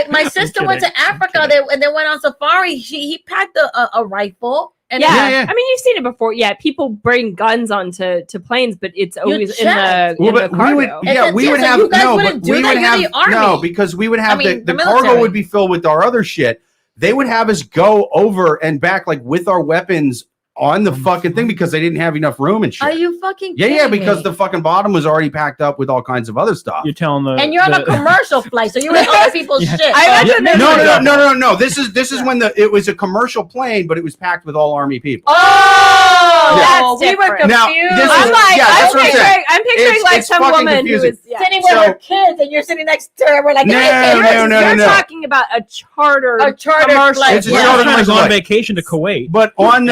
My sister went to Africa and they went on safari. He packed a rifle. And I mean, you've seen it before. Yeah, people bring guns onto planes, but it's always in the cargo. Because we would have the cargo would be filled with our other shit. They would have us go over and back like with our weapons on the fucking thing because they didn't have enough room and shit. Are you fucking kidding me? Because the fucking bottom was already packed up with all kinds of other stuff. You're telling and you're on a commercial flight, so you're in other people's shit. No. This is when it was a commercial plane, but it was packed with all Army people. We were confused. I'm picturing like some woman who is sitting with her kids, and you're sitting next to her. We're like, you're talking about a charter flight. It's a charter flight on vacation to Kuwait, but on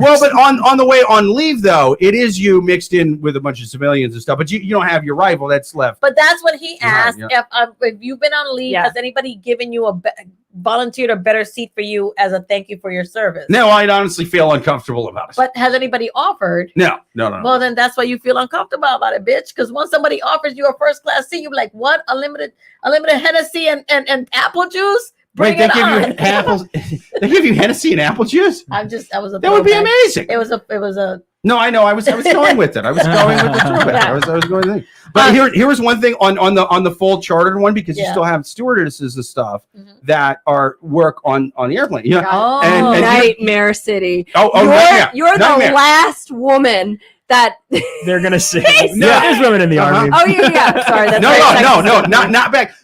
on the way on leave though, it is you mixed in with a bunch of civilians and stuff. But you don't have your rifle that's left. But that's what he asked. If you've been on leave, has anybody given you volunteered a better seat for you as a thank you for your service? No, I'd honestly feel uncomfortable about it. But has anybody offered? No. Well, then that's why you feel uncomfortable about it, bitch. Because once somebody offers you a first class seat, you're like, what? Unlimited Hennessy and apple juice? They give you apples. They give you Hennessy and apple juice. That would be amazing. It was a. No, I know. I was going with it. I was going with the throwback. I was going with it. But here was one thing on the full chartered one, because you still have stewardesses and stuff that work on the airplane. Yeah. And Nightmare City. You're Nightmare. The last woman that they're gonna say. No, there's women in the Army. Oh yeah. Sorry, that's not back.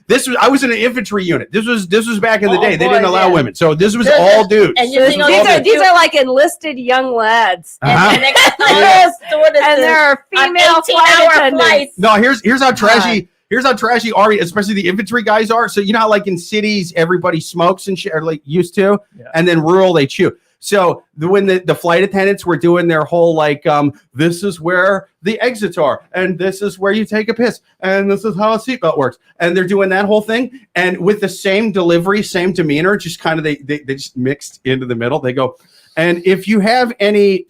I was in an infantry unit. This was back in the day. They didn't allow women, so this was all dudes. And these are like enlisted young lads, and there are female flight attendants. No, here's how trashy. Here's how trashy Army, especially the infantry guys are. So you know how like in cities everybody smokes and shit, or like used to, and then rural they chew. So when the flight attendants were doing their whole like, this is where the exits are, and this is where you take a piss, and this is how a seatbelt works, and they're doing that whole thing, and with the same delivery, same demeanor, just kind of they just mixed into the middle. They go, and if you have any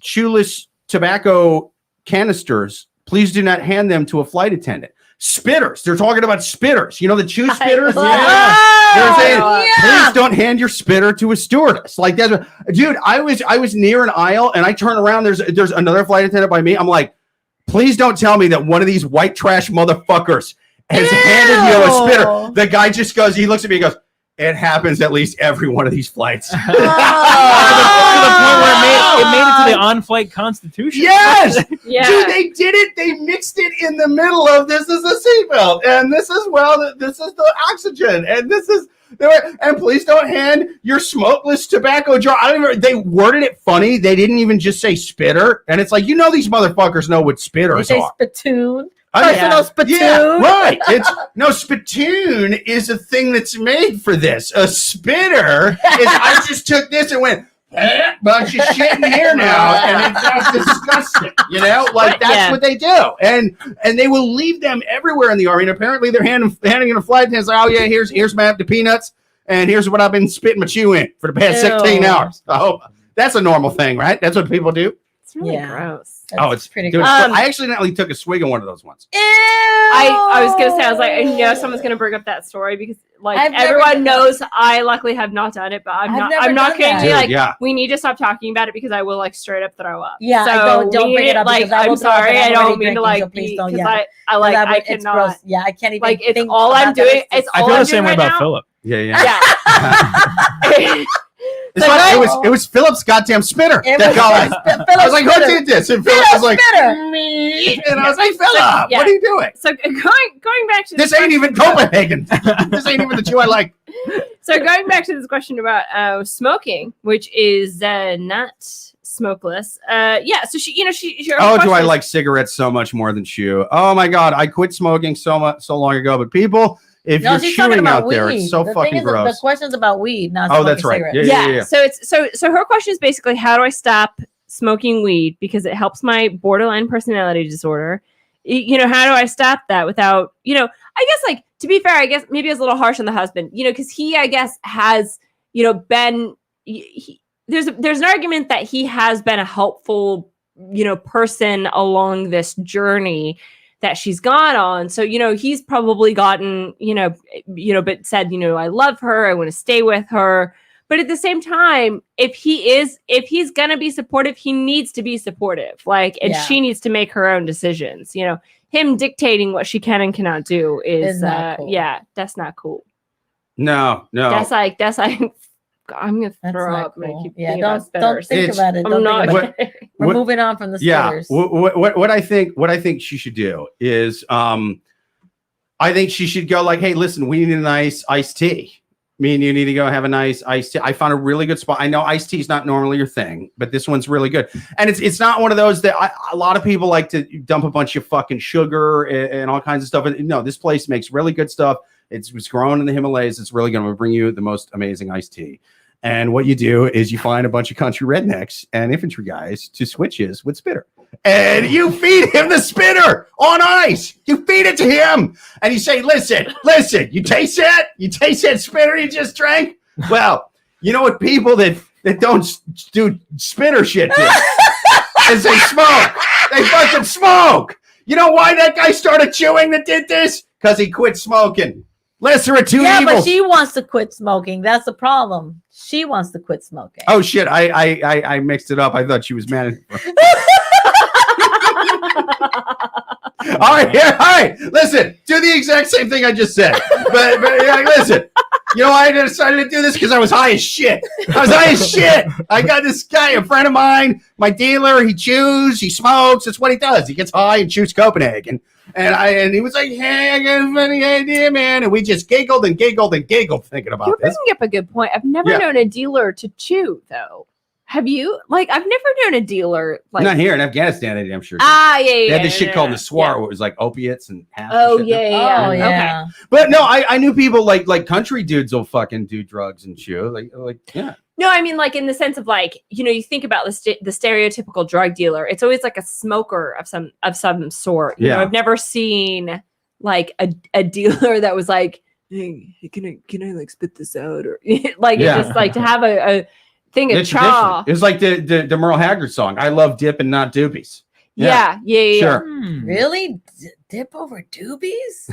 chewless tobacco canisters, please do not hand them to a flight attendant. Spitters. They're talking about spitters. You know the chew spitters? They're saying, please don't hand your spitter to a stewardess. Like that. Dude, I was near an aisle and I turn around. There's another flight attendant by me. I'm like, please don't tell me that one of these white trash motherfuckers has handed you a spitter. The guy just goes, he looks at me and goes, it happens at least every one of these flights. To the point where it made it to the on-flight constitution. Yes! Yeah. Dude, they did it. They mixed it in the middle of this is a seatbelt, and this is the oxygen, and this is and please don't hand your smokeless tobacco jar. They worded it funny. They didn't even just say spitter, and it's like, these motherfuckers know what spitters are. Spittoon. Personal spittoon. Yeah, right. Spittoon is a thing that's made for this. A spitter is I just took this and went, bunch of shit in here now, and it's disgusting. That's what they do, and they will leave them everywhere in the army. And apparently, they're handing in a flight, and it's like, oh yeah, here's my empty peanuts, and here's what I've been spitting my chew in for the past 16 hours. Oh, that's a normal thing, right? That's what people do. It's really gross. It's pretty gross. I accidentally took a swig of one of those once. Ew! I was gonna say, I was like, I know someone's gonna bring up that story because everyone knows I luckily have not done it, but I'm not going to be we need to stop talking about it because I will straight up throw up. Yeah, so don't bring it up. I'm sorry, I don't mean to please don't. I cannot. Yeah, I can't even. It's all I'm doing. It's all I'm doing. I feel the same way about Philip. Yeah. It was Philip's goddamn spitter. I was like, who did this? And Philip was like, me. And I was like, Philip, what are you doing? So going back to this ain't even Copenhagen. This ain't even the Jew I like. So going back to this question about smoking, which is not smokeless. So she do I like cigarettes so much more than chew? Oh my God, I quit smoking so long ago. But people, if you're chewing out there, it's so fucking gross. The question's about weed, not smoking that's right. Cigarettes. Yeah. So her question is basically, how do I stop smoking weed because it helps my borderline personality disorder? How do I stop that without, I guess to be fair, I guess maybe I was a little harsh on the husband, because he, I guess, has, been, there's an argument that he has been a helpful, person along this journey that she's gone on. So, he's probably gotten, but said, I love her. I want to stay with her. But at the same time, if he's going to be supportive, he needs to be supportive. She needs to make her own decisions. Him dictating what she can and cannot do is cool. That's not cool. No. That's like I'm gonna throw up. Cool. Don't think about it. We're moving on from the spitters. What I think she should do is, I think she should go hey, listen, we need a nice iced tea. Me and you need to go have a nice iced tea. I found a really good spot. I know iced tea is not normally your thing, but this one's really good. And it's not one of those that a lot of people like to dump a bunch of fucking sugar and all kinds of stuff. And no, this place makes really good stuff. It was grown in the Himalayas. It's really going to bring you the most amazing iced tea. And what you do is you find a bunch of country rednecks and infantry guys to switch his with spitter. And you feed him the spitter on ice. You feed it to him. And you say, listen, you taste that? You taste that spitter you just drank? Well, you know what people that don't do spitter shit do? Is they smoke. They fucking smoke. You know why that guy started chewing that did this? Because he quit smoking. Lesser of two evils. But she wants to quit smoking. That's the problem. She wants to quit smoking. Oh shit! I mixed it up. I thought she was mad. All right. Listen, do the exact same thing I just said. But listen. You know why I decided to do this? Because I was high as shit. I got this guy, a friend of mine, my dealer. He chews, he smokes. That's what he does. He gets high and chews Copenhagen. And he was like, hey, I got a funny idea, man. And we just giggled thinking about this. You're bringing up a good point. I've never known a dealer to chew, though. Have you? I've never known a dealer. Not here in Afghanistan, I'm sure. Yeah. They had this shit called the swar, where it was like opiates and half. Oh, yeah. Okay. But no, I knew people like country dudes will fucking do drugs and chew. Yeah. No, I mean, in the sense of you think about the stereotypical drug dealer. It's always a smoker of some sort. You know, I've never seen a dealer that was like, hey, can I spit this out or just to have a thing of chaw. It was like the Merle Haggard song. I love dip and not doobies. Yeah. Sure. Really? Dip over doobies?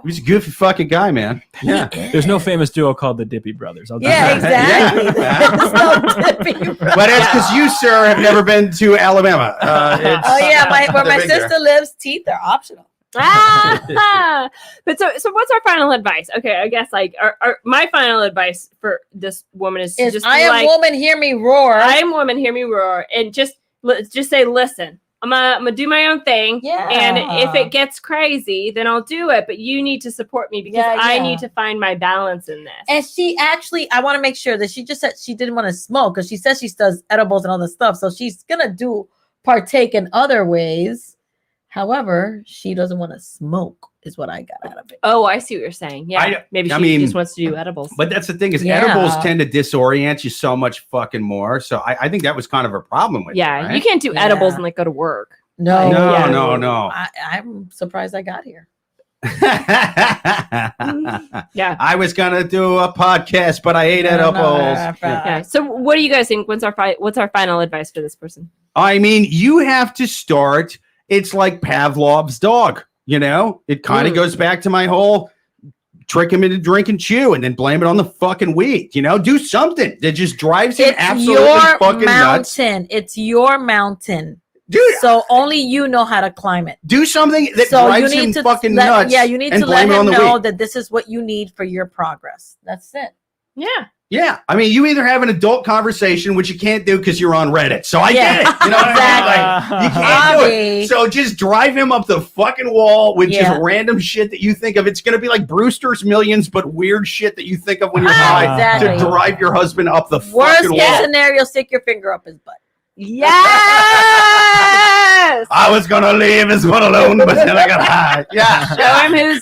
He's a goofy fucking guy, man. Yeah. There's no famous duo called the Dippy Brothers. Exactly. There's no Dippy Brothers. But that's because you, sir, have never been to Alabama. Where my sister lives, teeth are optional. But so what's our final advice? Okay, I guess my final advice for this woman is just I am woman, hear me roar. I am woman, hear me roar, and just say, listen, I'm gonna do my own thing. Yeah. And if it gets crazy, then I'll do it. But you need to support me because I need to find my balance in this. And she actually, I want to make sure that she just said she didn't want to smoke because she says she does edibles and all this stuff. So she's gonna partake in other ways. However, she doesn't want to smoke, is what I got out of it. Oh, I see what you're saying. Yeah, maybe she just wants to do edibles. But that's the thing is, edibles tend to disorient you so much fucking more. So I think that was kind of a problem with it, right? You can't do edibles and like go to work. No. I'm surprised I got here. Yeah, I was gonna do a podcast, but I ate edibles. Yeah. So, what do you guys think? What's our final advice for this person? I mean, you have to start. It's like Pavlov's dog. You know, it kind of goes back to my whole trick him into drink and chew, and then blame it on the fucking weed. You know, do something that just drives him absolutely fucking nuts. It's your mountain. Dude, so only you know how to climb it. Do something that drives him fucking nuts. Yeah, you need to let him know that this is what you need for your progress. That's it. Yeah. Yeah. I mean, you either have an adult conversation, which you can't do because you're on Reddit. So I get it. You know what I mean? Like, you can't do it. So just drive him up the fucking wall with just random shit that you think of. It's going to be like Brewster's Millions, but weird shit that you think of when you're high to drive your husbusband up the fucking wall. Worst case scenario, stick your finger up his butt. Yes. I was gonna leave his one alone, but then I got high. Yeah.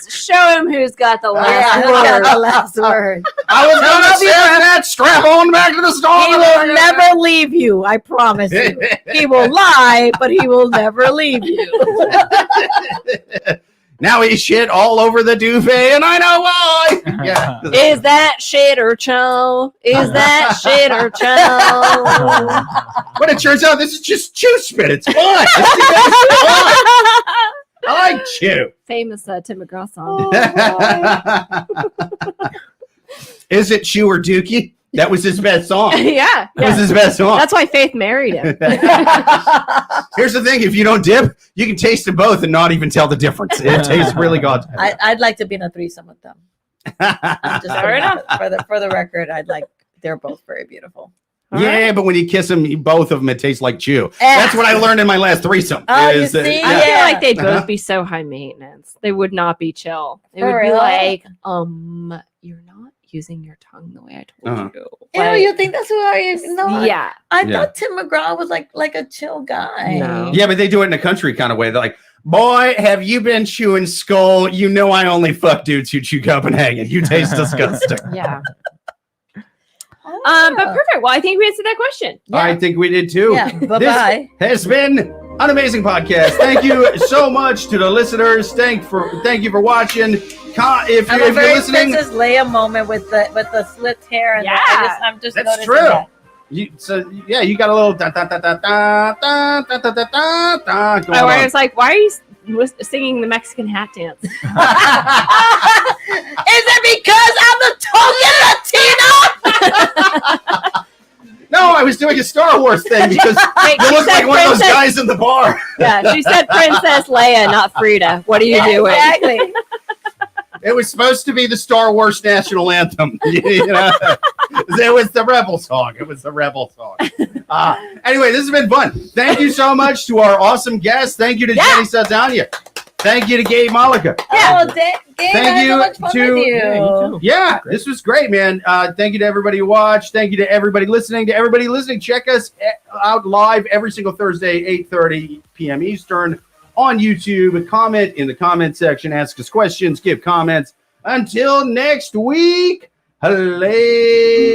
Show him who's got the last word. The last word. I was gonna say that. Strap on back to the store. He will never leave you. I promise you. He will lie, but he will never leave you. Now he's shit all over the duvet, and I know why. Yeah. Is that shit or chow? Is that shit or chow? But it turns out this is just chew spit. It's fine. I like chew. Famous Tim McGraw song. Is it chew or dookie? That was his best song. Yeah. That was his best song. That's why Faith married him. Here's the thing. If you don't dip, you can taste them both and not even tell the difference. It tastes really good. I'd like to be in a threesome with them. I'm just Fair enough. For the record, they're both very beautiful. Yeah, but when you kiss them, both of them, it tastes like chew. That's what I learned in my last threesome. You see? I feel like they'd both be so high maintenance. They would not be chill. It would be like, you're not using your tongue the way I told you. Like, you think that's who I am? No, yeah. I thought Tim McGraw was like a chill guy. No. Yeah, but they do it in a country kind of way. They're like, boy, have you been chewing skull? You know I only fuck dudes who chew Copenhagen. You taste disgusting. Yeah. But perfect. Well, I think we answered that question. Yeah. I think we did too. Yeah. Bye-bye. This has been an amazing podcast. Thank you so much to the listeners. Thank you for watching. If you're listening, Princess Leia moment with the slicked hair. And I'm just that's true. That. You got a little da da da da da da da da da da. I was like, why are you singing the Mexican hat dance? Is it because I'm the token Latino? No, I was doing a Star Wars thing because you look like one of those guys in the bar. Yeah, she said Princess Leia, not Frida. What are you doing? Exactly. It was supposed to be the Star Wars national anthem. You know? It was the rebel song. Anyway, this has been fun. Thank you so much to our awesome guests. Thank you to Jenny Saldaña. Thank you to Gabe Mollica. Oh, Gabe, thank you so much fun with you. Yeah, this was great, man. Thank you to everybody who watched. Thank you to everybody listening. Check us out live every single Thursday, 8:30 p.m. Eastern on YouTube. Comment in the comment section. Ask us questions. Give comments. Until next week, later.